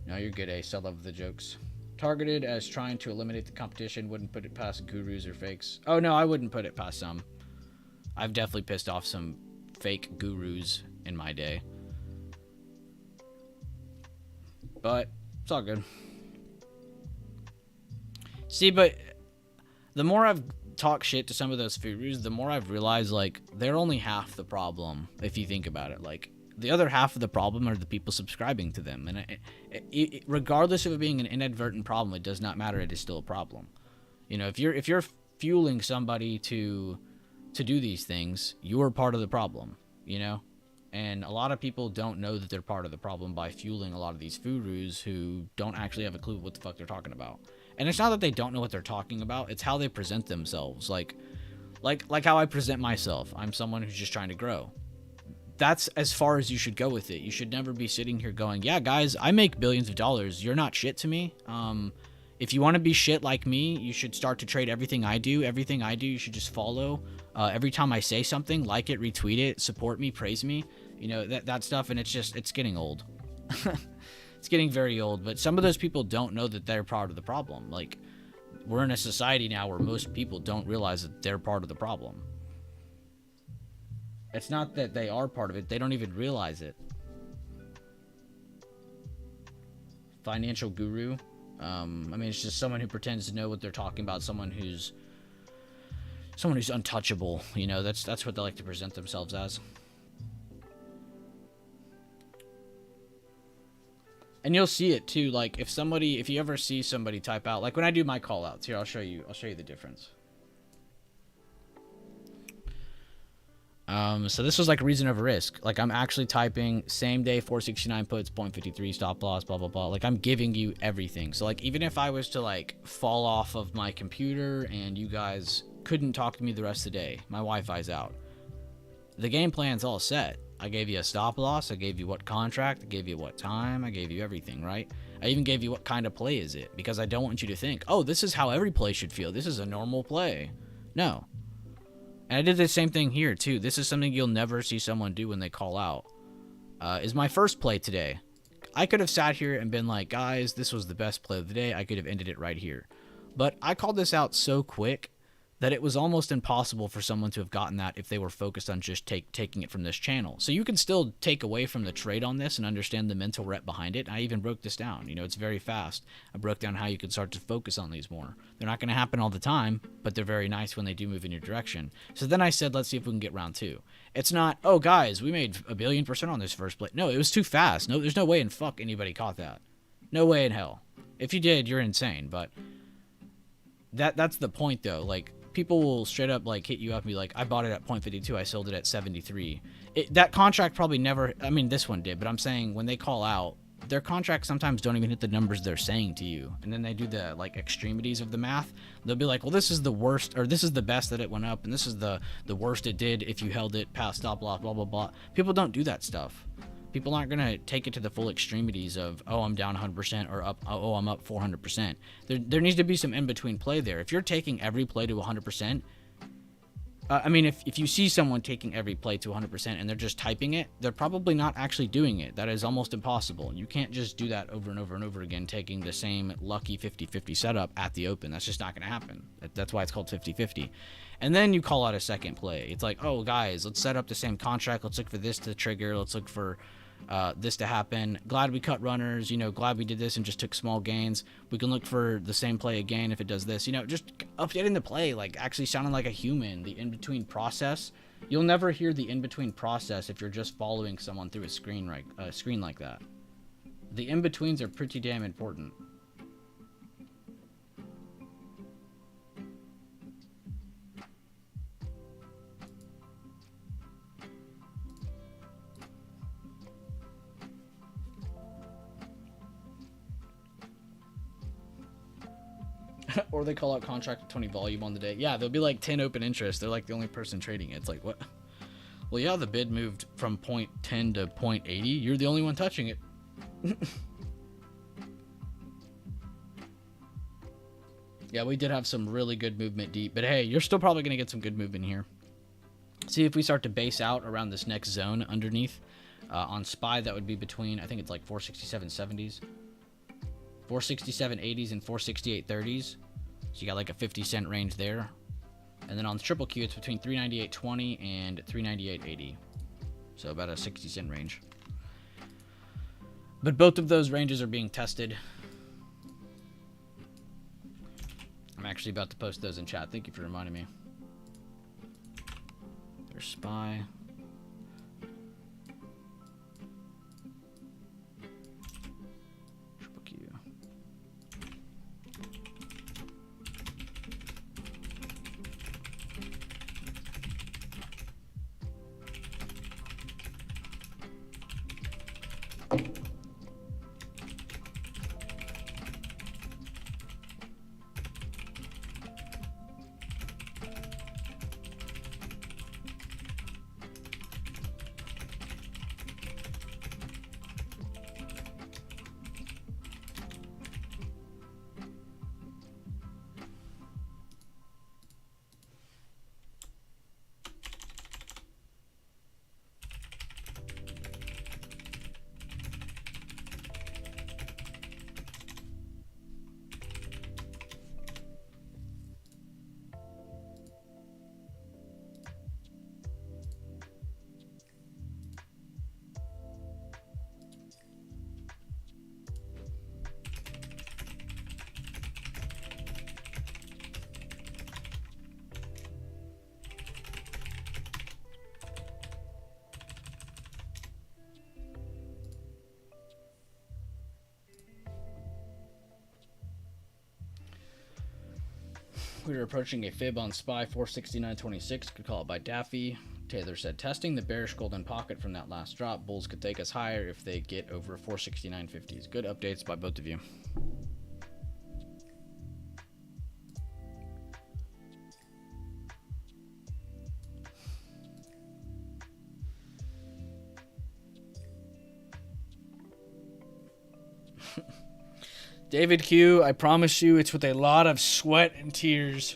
No, you're good, Ace. I love the jokes. Targeted as trying to eliminate the competition. Wouldn't put it past gurus or fakes. Oh, no, I wouldn't put it past some. I've definitely pissed off some fake gurus in my day. But it's all good. See, but the more I've talked shit to some of those gurus, the more I've realized, like, they're only half the problem, if you think about it. Like, the other half of the problem are the people subscribing to them. And regardless of it being an inadvertent problem, it does not matter. It is still a problem. You know, if you're fueling somebody to do these things, you are part of the problem, you know? And a lot of people don't know that they're part of the problem by fueling a lot of these gurus who don't actually have a clue what the fuck they're talking about. And it's not that they don't know what they're talking about, it's how they present themselves. Like how I present myself. I'm someone who's just trying to grow. That's as far as you should go with it. You should never be sitting here going, yeah, guys, I make billions of dollars. You're not shit to me. If you want to be shit like me, you should start to trade everything I do. Everything I do, you should just follow. Every time I say something, like it, retweet it, support me, praise me. You know, that stuff, and it's getting old. It's getting very old, but some of those people don't know that they're part of the problem. Like, we're in a society now where most people don't realize that they're part of the problem. It's not that they are part of it, they don't even realize it. Financial guru. I mean, it's just someone who pretends to know what they're talking about, someone who's untouchable, you know. That's what they like to present themselves as. And you'll see it too, like if you ever see somebody type out, like when I do my call outs, here I'll show you the difference. So this was like reason over risk. Like I'm actually typing same day 469 puts, 0.53 stop loss, blah blah blah. Like I'm giving you everything. So like even if I was to like fall off of my computer and you guys couldn't talk to me the rest of the day, my Wi-Fi's out, the game plan's all set. I gave you a stop loss, I gave you what contract, I gave you what time, I gave you everything, right? I even gave you what kind of play is it, because I don't want you to think, oh, this is how every play should feel. This is a normal play. No. And I did the same thing here, too. This is something you'll never see someone do when they call out. Is my first play today. I could have sat here and been like, guys, this was the best play of the day. I could have ended it right here. But I called this out so quick that it was almost impossible for someone to have gotten that if they were focused on just taking it from this channel. So you can still take away from the trade on this and understand the mental rep behind it. I even broke this down. You know, it's very fast. I broke down how you can start to focus on these more. They're not going to happen all the time, but they're very nice when they do move in your direction. So then I said, let's see if we can get round two. It's not, oh, guys, we made 1,000,000,000% on this first play. No, it was too fast. No, there's no way in fuck anybody caught that. No way in hell. If you did, you're insane. But that's the point, though. Like, people will straight up like hit you up and be like, I bought it at 0.52, I sold it at 73. That contract probably never, I mean, this one did, but I'm saying when they call out, their contracts sometimes don't even hit the numbers they're saying to you. And then they do the like extremities of the math. They'll be like, well, this is the worst, or this is the best that it went up, and this is the worst it did if you held it past stop loss, blah, blah, blah. People don't do that stuff. People aren't going to take it to the full extremities of, oh, I'm down 100% or up, oh, I'm up 400%. There needs to be some in-between play there. If you're taking every play to 100%, I mean, if you see someone taking every play to 100% and they're just typing it, they're probably not actually doing it. That is almost impossible. You can't just do that over and over and over again, taking the same lucky 50-50 setup at the open. That's just not going to happen. That's why it's called 50-50. And then you call out a second play. It's like, oh, guys, let's set up the same contract. Let's look for this to trigger. Let's look for this to happen. Glad we cut runners, you know, glad we did this and just took small gains. We can look for the same play again if it does this, you know, just updating the play, like actually sounding like a human. The in-between process, you'll never hear the in-between process if you're just following someone through a screen like that. The in-betweens are pretty damn important. Or they call out contract with 20 volume on the day. Yeah, there'll be like 10 open interest. They're like the only person trading it. It's like, what? Well, yeah, the bid moved from 0.10 to 0.80. You're the only one touching it. Yeah, we did have some really good movement deep. But hey, you're still probably going to get some good movement here. See if we start to base out around this next zone underneath. On SPY, that would be between, I think it's like 467.70s. 467.80s and 468.30s. So you got like a 50-cent range there. And then on the triple Q, it's between 398.20 and 398.80. So about a 60-cent range. But both of those ranges are being tested. I'm actually about to post those in chat. Thank you for reminding me. There's SPY. Triple Q. We are approaching a fib on SPY 469.26. Could call it by Daffy. Taylor said, testing the bearish golden pocket from that last drop. Bulls could take us higher if they get over 469.50s. Good updates by both of you. David Q, I promise you it's with a lot of sweat and tears.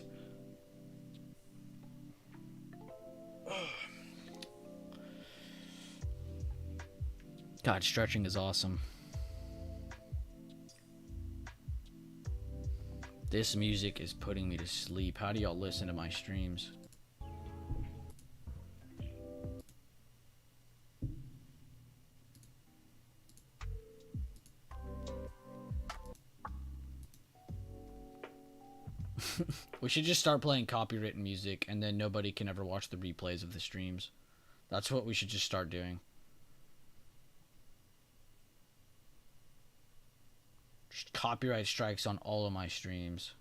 God, stretching is awesome. This music is putting me to sleep. How do y'all listen to my streams? We should just start playing copywritten music and then nobody can ever watch the replays of the streams. That's what we should just start doing. Just copyright strikes on all of my streams.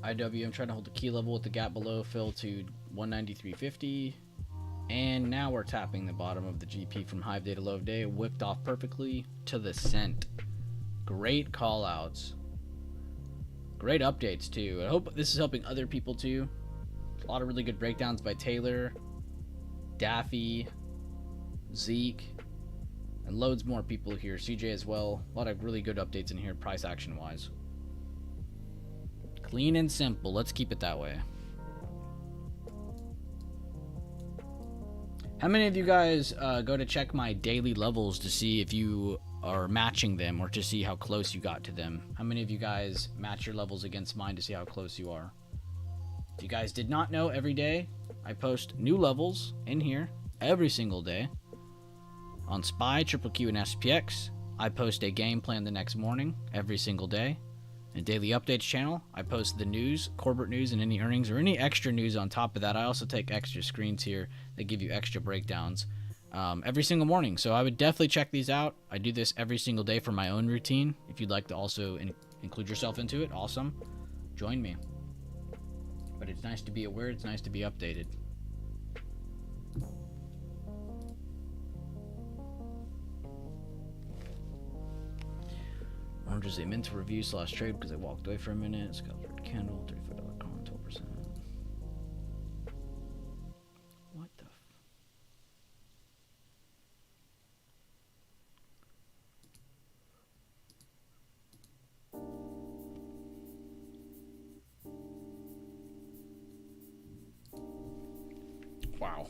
IW, I'm trying to hold the key level with the gap below fill to 193.50. And now we're tapping the bottom of the GP from high of day to low of day. Whipped off perfectly to the cent. Great call outs. Great updates too. I hope this is helping other people too. A lot of really good breakdowns by Taylor, Daffy, Zeke, and loads more people here. CJ as well. A lot of really good updates in here price action wise. Clean and simple. Let's keep it that way. How many of you guys go to check my daily levels to see if you are matching them or to see how close you got to them? How many of you guys match your levels against mine to see how close you are? If you guys did not know, every day I post new levels in here every single day. On SPY, Triple Q, and SPX, I post a game plan the next morning every single day. In Daily Updates channel, I post the news, corporate news, and any earnings or any extra news on top of that. I also take extra screens here that give you extra breakdowns every single morning. So I would definitely check these out. I do this every single day for my own routine. If you'd like to also include yourself into it, awesome. Join me. But it's nice to be aware. It's nice to be updated. Orange is a mint to review / trade because I walked away for a minute. Scalp red candle, $35 con, 12%. What the Wow.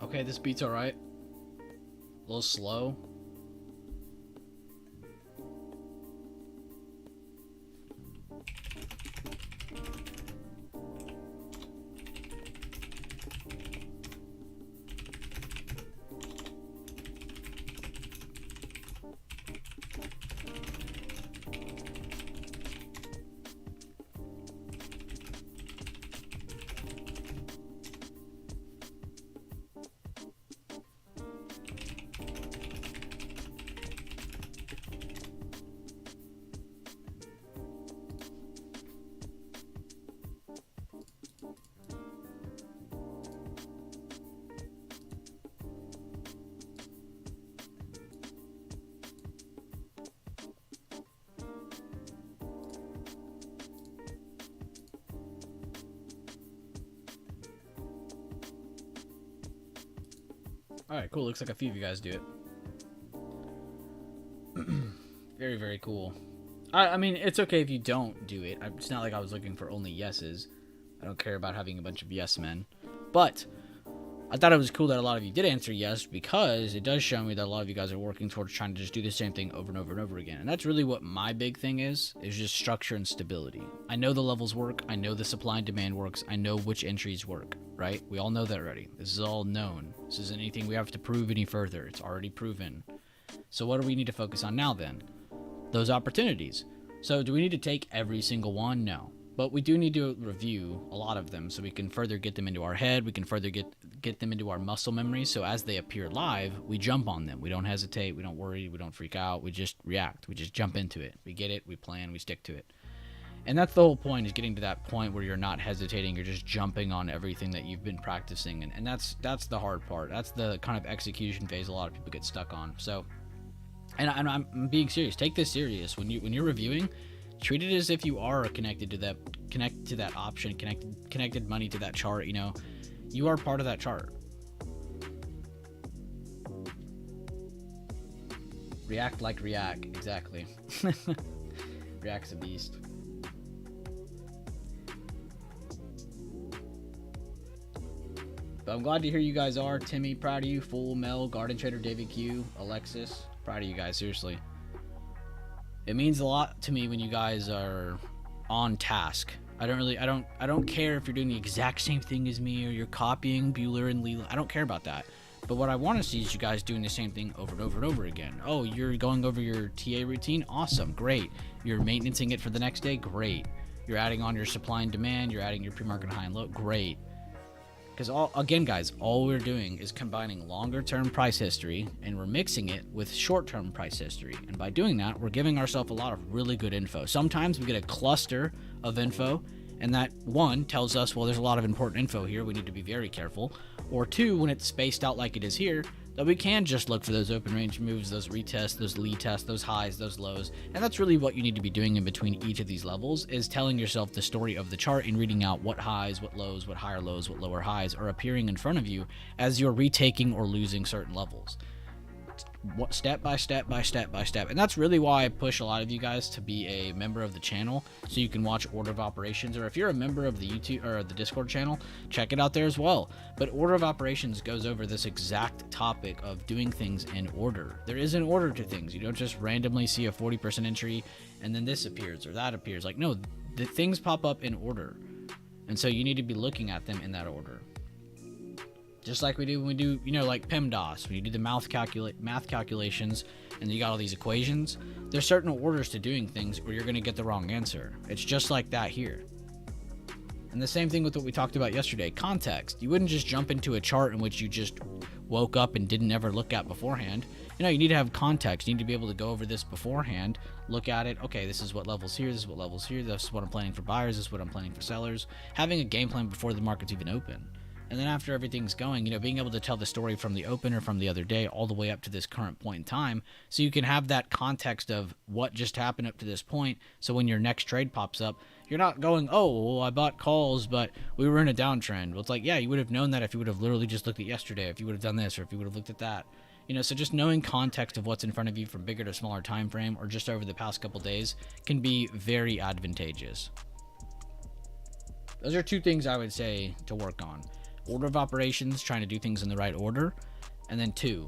Okay, this beat's alright. A little slow. All right, cool. Looks like a few of you guys do it. Very, very cool. I mean, it's okay if you don't do it. It's not like I was looking for only yeses. I don't care about having a bunch of yes men. But I thought it was cool that a lot of you did answer yes, because it does show me that a lot of you guys are working towards trying to just do the same thing over and over and over again. And that's really what my big thing is just structure and stability. I know the levels work. I know the supply and demand works. I know which entries work, right? We all know that already. This is all known. This isn't anything we have to prove any further. It's already proven. So what do we need to focus on now then? Those opportunities. So do we need to take every single one? No. But we do need to review a lot of them so we can further get them into our head. We can further get them into our muscle memory. So as they appear live, we jump on them. We don't hesitate. We don't worry. We don't freak out. We just react. We just jump into it. We get it. We plan. We stick to it. And that's the whole point, is getting to that point where you're not hesitating. You're just jumping on everything that you've been practicing. And that's the hard part. That's the kind of execution phase a lot of people get stuck on. So, and I'm being serious. Take this serious. When you're reviewing, treat it as if you are connected to that option, connected money to that chart. You know, you are part of that chart. React like React, exactly. React's a beast. But I'm glad to hear you guys are. Timmy, proud of you. Full Mel, Garden Trader, David Q, Alexis, proud of you guys, seriously. It means a lot to me when you guys are on task. I don't care if you're doing the exact same thing as me or you're copying Bueller and Leland. I don't care about that. But what I want to see is you guys doing the same thing over and over and over again. Oh, you're going over your TA routine? Awesome, great. You're maintaining it for the next day? Great. You're adding on your supply and demand, you're adding your pre-market high and low? Great. Because again, guys, all we're doing is combining longer-term price history and we're mixing it with short-term price history. And by doing that, we're giving ourselves a lot of really good info. Sometimes we get a cluster of info, and that, one, tells us, well, there's a lot of important info here. We need to be very careful. Or two, when it's spaced out like it is here, that we can just look for those open range moves, those retests, those lead tests, those highs, those lows. And that's really what you need to be doing in between each of these levels, is telling yourself the story of the chart and reading out what highs, what lows, what higher lows, what lower highs are appearing in front of you as you're retaking or losing certain levels. Step by step by step by step. And that's really why I push a lot of you guys to be a member of the channel, so you can watch Order of Operations. Or if you're a member of the YouTube or the Discord channel, check it out there as well. But Order of Operations goes over this exact topic of doing things in order. There is an order to things. You don't just randomly see a 40% entry and then this appears or that appears. Like, no, the things pop up in order, and so you need to be looking at them in that order. Just like we do when we do, you know, like PEMDAS, when you do the math calculations and you got all these equations, there's certain orders to doing things or you're going to get the wrong answer. It's just like that here. And the same thing with what we talked about yesterday, context. You wouldn't just jump into a chart in which you just woke up and didn't ever look at beforehand. You know, you need to have context. You need to be able to go over this beforehand, look at it. Okay, this is what levels here, this is what levels here, this is what I'm planning for buyers, this is what I'm planning for sellers. Having a game plan before the market's even open. And then after everything's going, you know, being able to tell the story from the open or from the other day all the way up to this current point in time, so you can have that context of what just happened up to this point. So when your next trade pops up, you're not going, oh, well, I bought calls, but we were in a downtrend. Well, it's like, yeah, you would have known that if you would have literally just looked at yesterday, if you would have done this, or if you would have looked at that. You know, so just knowing context of what's in front of you from bigger to smaller time frame or just over the past couple days can be very advantageous. Those are two things I would say to work on. Order of operations, trying to do things in the right order. And then two,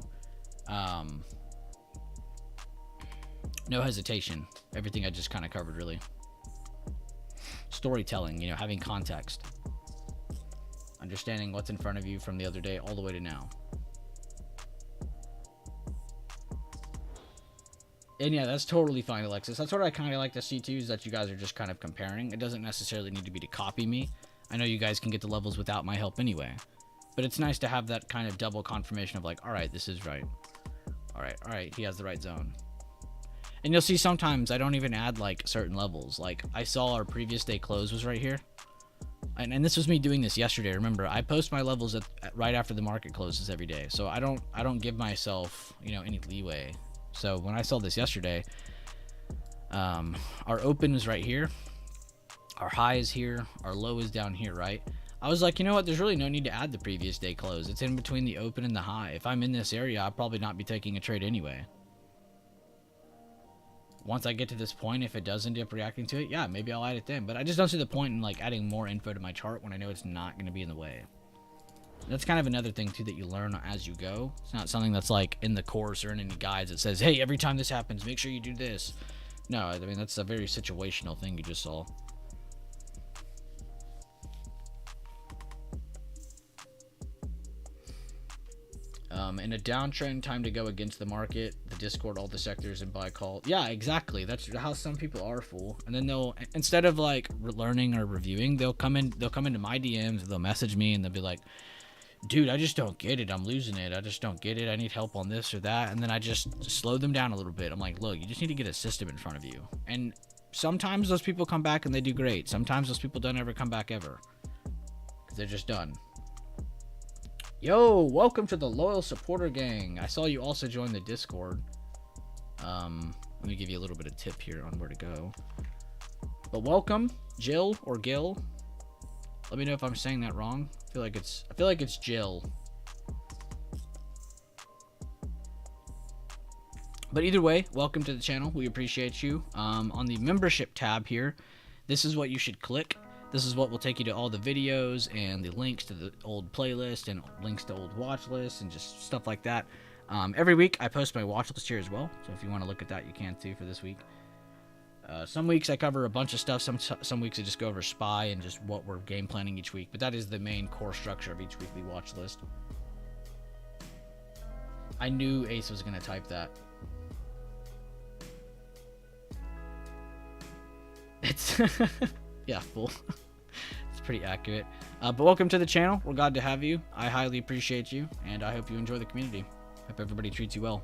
no hesitation. Everything I just kind of covered, really. Storytelling, you know, having context. Understanding what's in front of you from the other day all the way to now. And yeah, that's totally fine, Alexis. That's what I kind of like to see too, is that you guys are just kind of comparing. It doesn't necessarily need to be to copy me. I know you guys can get the levels without my help anyway. But it's nice to have that kind of double confirmation of like, all right, this is right. All right, he has the right zone. And you'll see sometimes I don't even add like certain levels. Like I saw our previous day close was right here. And this was me doing this yesterday. Remember, I post my levels right after the market closes every day. So I don't give myself, you know, any leeway. So when I saw this yesterday, our open is right here. Our high is here, our low is down here, right? I was like, you know what? There's really no need to add the previous day close. It's in between the open and the high. If I'm in this area, I'll probably not be taking a trade anyway. Once I get to this point, if it does end up reacting to it, yeah, maybe I'll add it then. But I just don't see the point in like adding more info to my chart when I know it's not going to be in the way. That's kind of another thing too that you learn as you go. It's not something that's like in the course or in any guides that says, hey, every time this happens, make sure you do this. No, I mean, that's a very situational thing you just saw. In a downtrend, time to go against the market, the Discord, all the sectors, and buy call. Yeah, exactly. That's how some people are, fool. And then they'll, instead of like learning or reviewing, they'll come into my DMs, they'll message me, and they'll be like, dude, I just don't get it. I'm losing it. I just don't get it. I need help on this or that. And then I just slow them down a little bit. I'm like, look, you just need to get a system in front of you. And sometimes those people come back and they do great. Sometimes those people don't ever come back ever. Because they're just done. Yo, welcome to the Loyal Supporter Gang. I saw you also joined the Discord. Let me give you a little bit of tip here on where to go. But welcome, Jill or Gil. Let me know if I'm saying that wrong. I feel like it's Jill. But either way, welcome to the channel. We appreciate you. On the membership tab here, this is what you should click. This is what will take you to all the videos and the links to the old playlist and links to old watch lists and just stuff like that. Every week I post my watch list here as well. So if you want to look at that, you can too for this week. Some weeks I cover a bunch of stuff. Some weeks I just go over SPY and just what we're game planning each week. But that is the main core structure of each weekly watch list. I knew Ace was going to type that. It's yeah, full. It's pretty accurate. But welcome to the channel. We're glad to have you. I highly appreciate you, and I hope you enjoy the community. Hope everybody treats you well.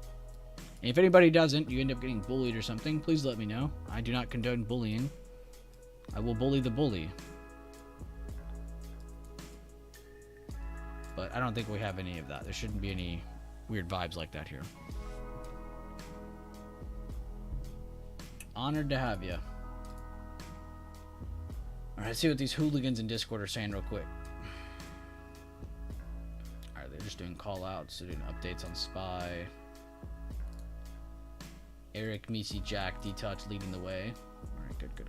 And if anybody doesn't, you end up getting bullied or something, please let me know. I do not condone bullying. I will bully the bully. But I don't think we have any of that. There shouldn't be any weird vibes like that here. Honored to have you. Alright, let's see what these hooligans in Discord are saying real quick. Alright, they're just doing call outs, they're doing updates on SPY. Eric, Misi, Jack, D-Touch leading the way. Alright, good.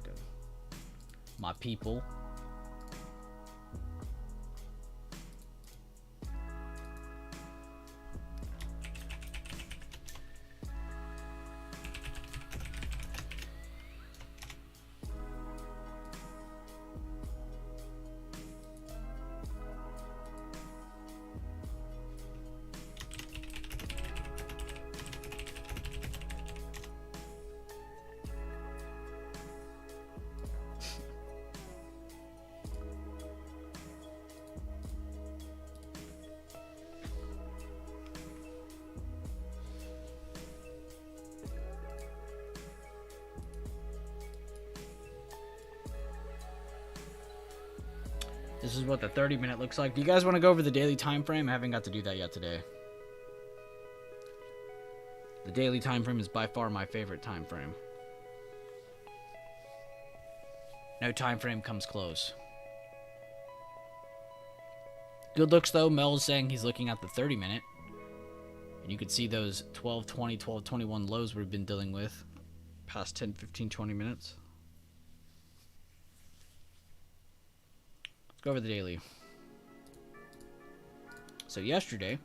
My people. This is what the 30-minute looks like. Do you guys want to go over the daily time frame? I haven't got to do that yet today. The daily time frame is by far my favorite time frame. No time frame comes close. Good looks though. Mel's saying he's looking at the 30-minute. And you can see those 1220, 1221 lows we've been dealing with past 10, 15, 20 minutes. Let's go over the daily. So yesterday,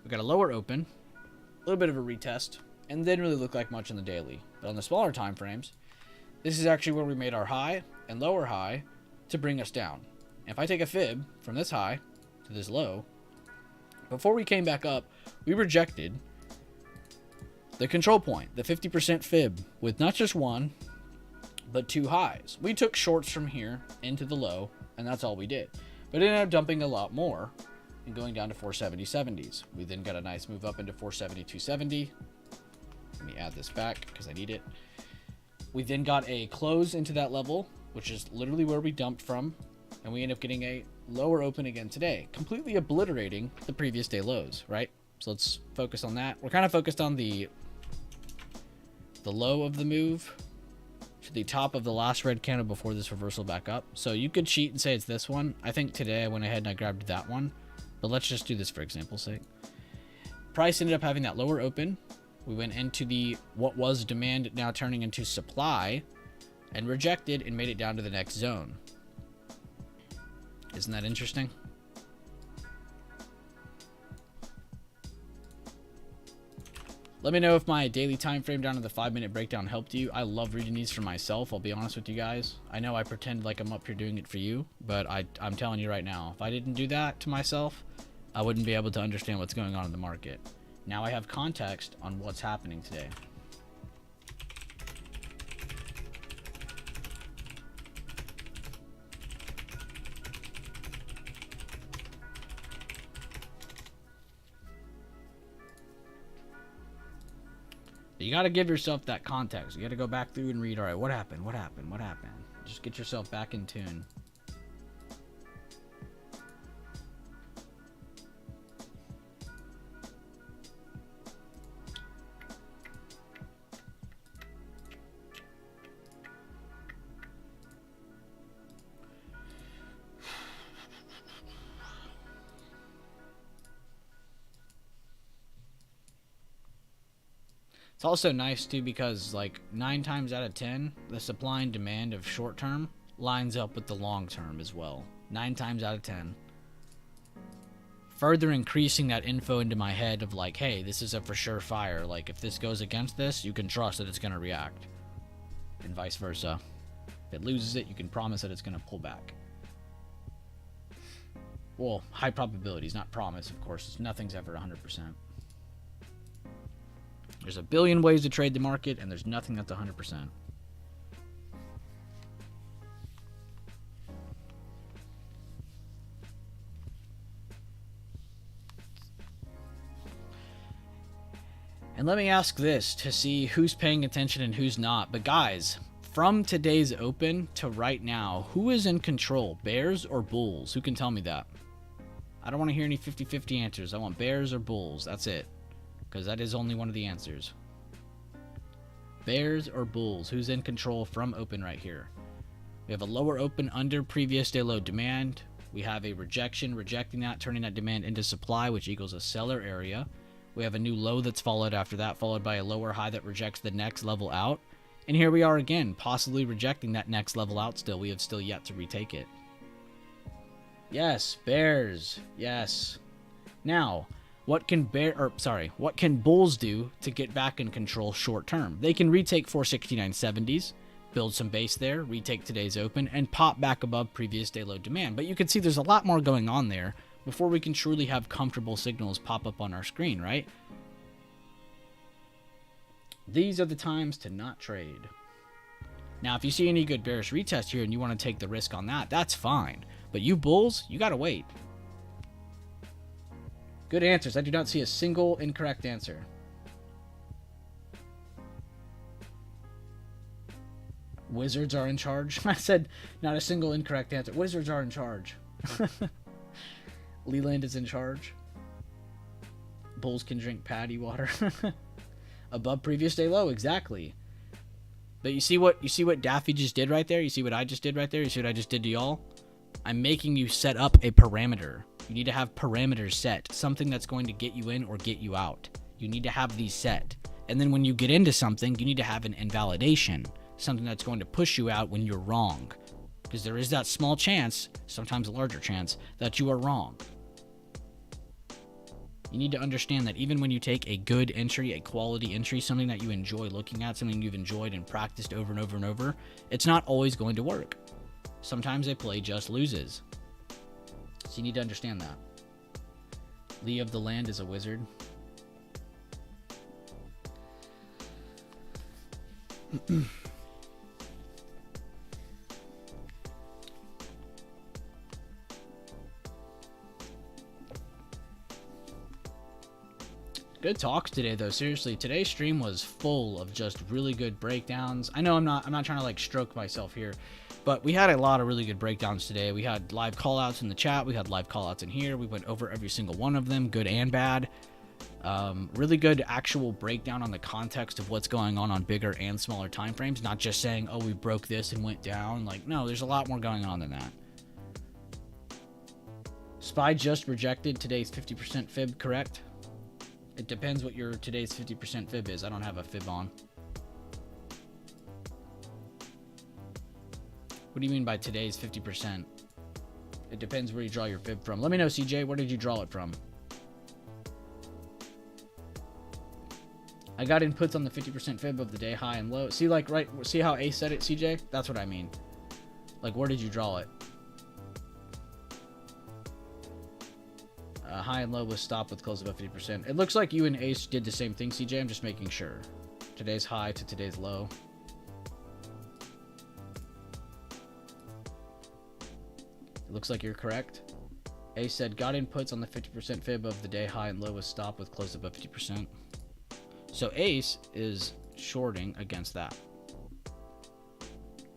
we got a lower open, a little bit of a retest, and didn't really look like much in the daily. But on the smaller time frames, this is actually where we made our high and lower high to bring us down. And if I take a fib from this high to this low, before we came back up, we rejected the control point, the 50% fib, with not just one, but two highs. We took shorts from here into the low, and that's all we did. But it ended up dumping a lot more and going down to 470.70s. We then got a nice move up into 470.270. Let me add this back because I need it. We then got a close into that level, which is literally where we dumped from, and we end up getting a lower open again today, completely obliterating the previous day lows, right? So let's focus on that. We're kind of focused on the low of the move to the top of the last red candle before this reversal back up. So you could cheat and say it's this one. I think today I went ahead and I grabbed that one. But let's just do this for example's sake. Price ended up having that lower open. We went into the what was demand now turning into supply and rejected and made it down to the next zone. Isn't that interesting? Let me know if my daily time frame down to the 5-minute breakdown helped you. I love reading these for myself, I'll be honest with you guys. I know I pretend like I'm up here doing it for you, but I'm telling you right now, if I didn't do that to myself, I wouldn't be able to understand what's going on in the market. Now I have context on what's happening today. You got to give yourself that context. You got to go back through and read, all right, what happened? What happened? What happened? Just get yourself back in tune. It's also nice too because like 9 times out of 10, the supply and demand of short term lines up with the long term as well. 9 times out of 10. Further increasing that info into my head of like, hey, this is a for sure fire. Like if this goes against this, you can trust that it's going to react. And vice versa. If it loses it, you can promise that it's going to pull back. Well, high probabilities, not promise, of course. Nothing's ever 100%. There's a billion ways to trade the market, and there's nothing that's 100%. And let me ask this to see who's paying attention and who's not. But guys, from today's open to right now, who is in control? Bears or bulls? Who can tell me that? I don't want to hear any 50-50 answers. I want bears or bulls. That's it. Because that is only one of the answers. Bears or bulls? Who's in control from open right here? We have a lower open under previous day low demand. We have a rejection, rejecting that, turning that demand into supply, which equals a seller area. We have a new low that's followed after that, followed by a lower high that rejects the next level out. And here we are again, possibly rejecting that next level out still. We have still yet to retake it. Yes, bears. Yes. Now, what can bulls do to get back in control short term? They can retake 469.70s, build some base there, retake today's open, and pop back above previous day low demand. But you can see there's a lot more going on there before we can truly have comfortable signals pop up on our screen, right? These are the times to not trade. Now, if you see any good bearish retest here and you want to take the risk on that, that's fine. But you bulls, you got to wait. Good answers. I do not see a single incorrect answer. Wizards are in charge. I said not a single incorrect answer. Wizards are in charge. Leland is in charge. Bulls can drink patty water. Above previous day low, exactly. But you see what Daffy just did right there? You see what I just did right there? You see what I just did to y'all? I'm making you set up a parameter. You need to have parameters set. Something that's going to get you in or get you out. You need to have these set. And then when you get into something, you need to have an invalidation. Something that's going to push you out when you're wrong. Because there is that small chance, sometimes a larger chance, that you are wrong. You need to understand that even when you take a good entry, a quality entry, something that you enjoy looking at, something you've enjoyed and practiced over and over and over, it's not always going to work. Sometimes a play just loses. So you need to understand that. Lee of the Land is a wizard. Good talks today, though. Seriously, today's stream was full of just really good breakdowns. I know I'm not trying to like stroke myself here, but we had a lot of really good breakdowns today. We had live callouts in the chat. We had live callouts in here. We went over every single one of them, good and bad. Really good actual breakdown on the context of what's going on bigger and smaller time frames, not just saying, oh, we broke this and went down. Like, no, there's a lot more going on than that. SPY just rejected today's 50% fib, correct? It depends what your today's 50% fib is. I don't have a fib on. What do you mean by today's 50%? It depends where you draw your fib from. Let me know, CJ, where did you draw it from? I got inputs on the 50% fib of the day high and low. See, like, right, see how Ace said it, CJ? That's what I mean. Like, where did you draw it? High and low was stopped with close above 50%. It looks like you and Ace did the same thing, CJ. I'm just making sure. Today's high to today's low. It looks like you're correct. Ace said, got inputs on the 50% fib of the day high and low was stopped with close above 50%. So Ace is shorting against that.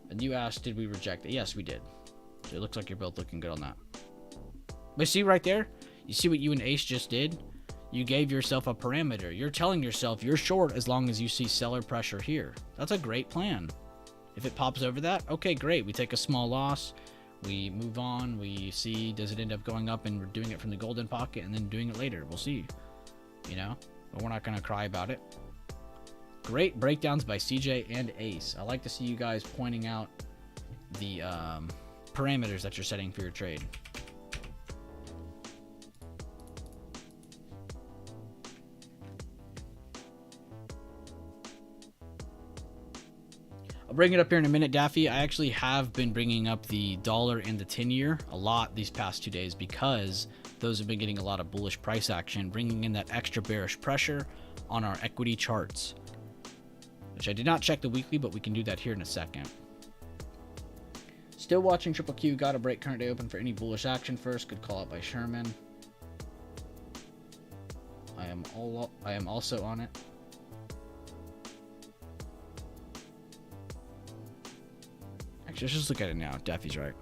And you asked, did we reject it? Yes, we did. So it looks like you're both looking good on that. But see right there? You see what you and Ace just did? You gave yourself a parameter. You're telling yourself you're short as long as you see seller pressure here. That's a great plan. If it pops over that, okay, great. We take a small loss. We move on. We see, does it end up going up and we're doing it from the golden pocket and then doing it later? We'll see. You know? But we're not going to cry about it. Great breakdowns by CJ and Ace. I like to see you guys pointing out the parameters that you're setting for your trade. I'll bring it up here in a minute, Daffy. I actually have been bringing up the dollar and the 10-year a lot these past 2 days because those have been getting a lot of bullish price action, bringing in that extra bearish pressure on our equity charts, which I did not check the weekly, but we can do that here in a second. Still watching Triple Q. Got to break current day open for any bullish action first. Good call out by Sherman. I am also on it. Actually, let's just look at it now. Daffy's right.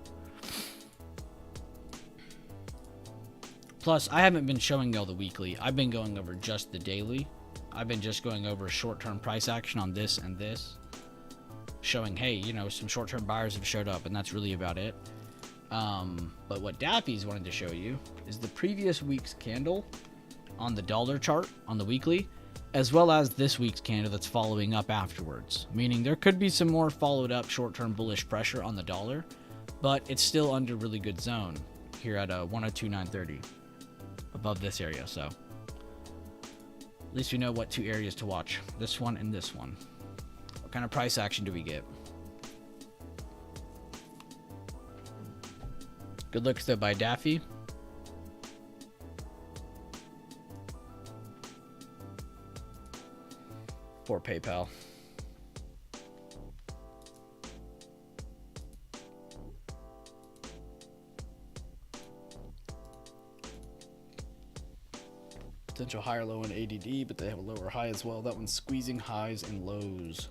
Plus, I haven't been showing y'all the weekly. I've been going over just the daily. I've been just going over short-term price action on this and this. Showing, hey, you know, some short-term buyers have showed up, and that's really about it. But what Daffy's wanted to show you is the previous week's candle on the dollar chart on the weekly, as well as this week's candle that's following up afterwards. Meaning there could be some more followed up short-term bullish pressure on the dollar, but it's still under really good zone here at 102.930 above this area. So at least we know what two areas to watch, this one and this one. What kind of price action do we get? Good looks though by Daffy. For PayPal. Potential higher low in ADD, but they have a lower high as well. That one's squeezing highs and lows.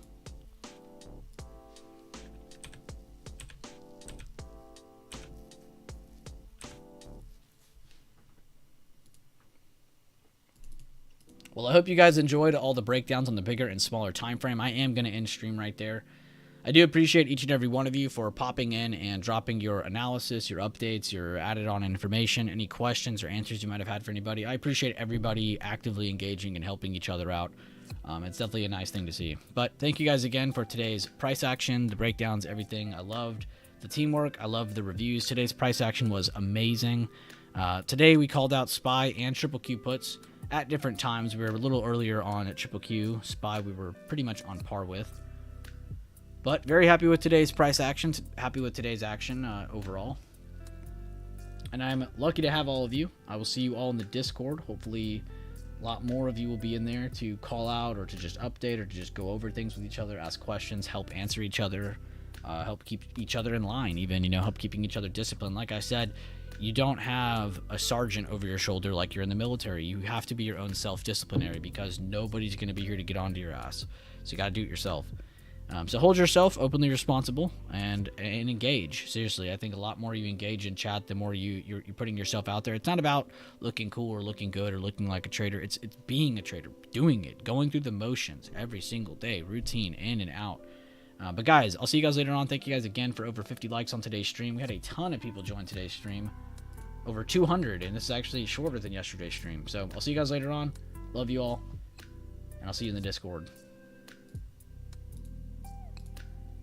Well, I hope you guys enjoyed all the breakdowns on the bigger and smaller time frame. I am going to end stream right there. I do appreciate each and every one of you for popping in and dropping your analysis, your updates, your added on information, any questions or answers you might have had for anybody. I appreciate everybody actively engaging and helping each other out. It's definitely a nice thing to see. But thank you guys again for today's price action, the breakdowns, everything. I loved the teamwork. I loved the reviews. Today's price action was amazing. Today we called out SPY and Triple Q puts at different times. We were a little earlier on at Triple Q. SPY we were pretty much on par with. But very happy with today's price action. Happy with today's action overall. And I'm lucky to have all of you. I will see you all in the Discord. Hopefully a lot more of you will be in there to call out or to just update or to just go over things with each other, ask questions, help answer each other, help keep each other in line, even, you know, help keeping each other disciplined. Like I said, you don't have a sergeant over your shoulder like you're in the military. You have to be your own self-disciplinary because nobody's going to be here to get onto your ass. So you got to do it yourself. So hold yourself openly responsible and engage. Seriously, I think a lot more you engage in chat, the more you're putting yourself out there. It's not about looking cool or looking good or looking like a trader. It's being a trader, doing it, going through the motions every single day, routine in and out. But guys, I'll see you guys later on. Thank you guys again for over 50 likes on today's stream. We had a ton of people join today's stream, over 200, and this is actually shorter than yesterday's stream. So I'll see you guys later on. Love you all, and I'll see you in the Discord.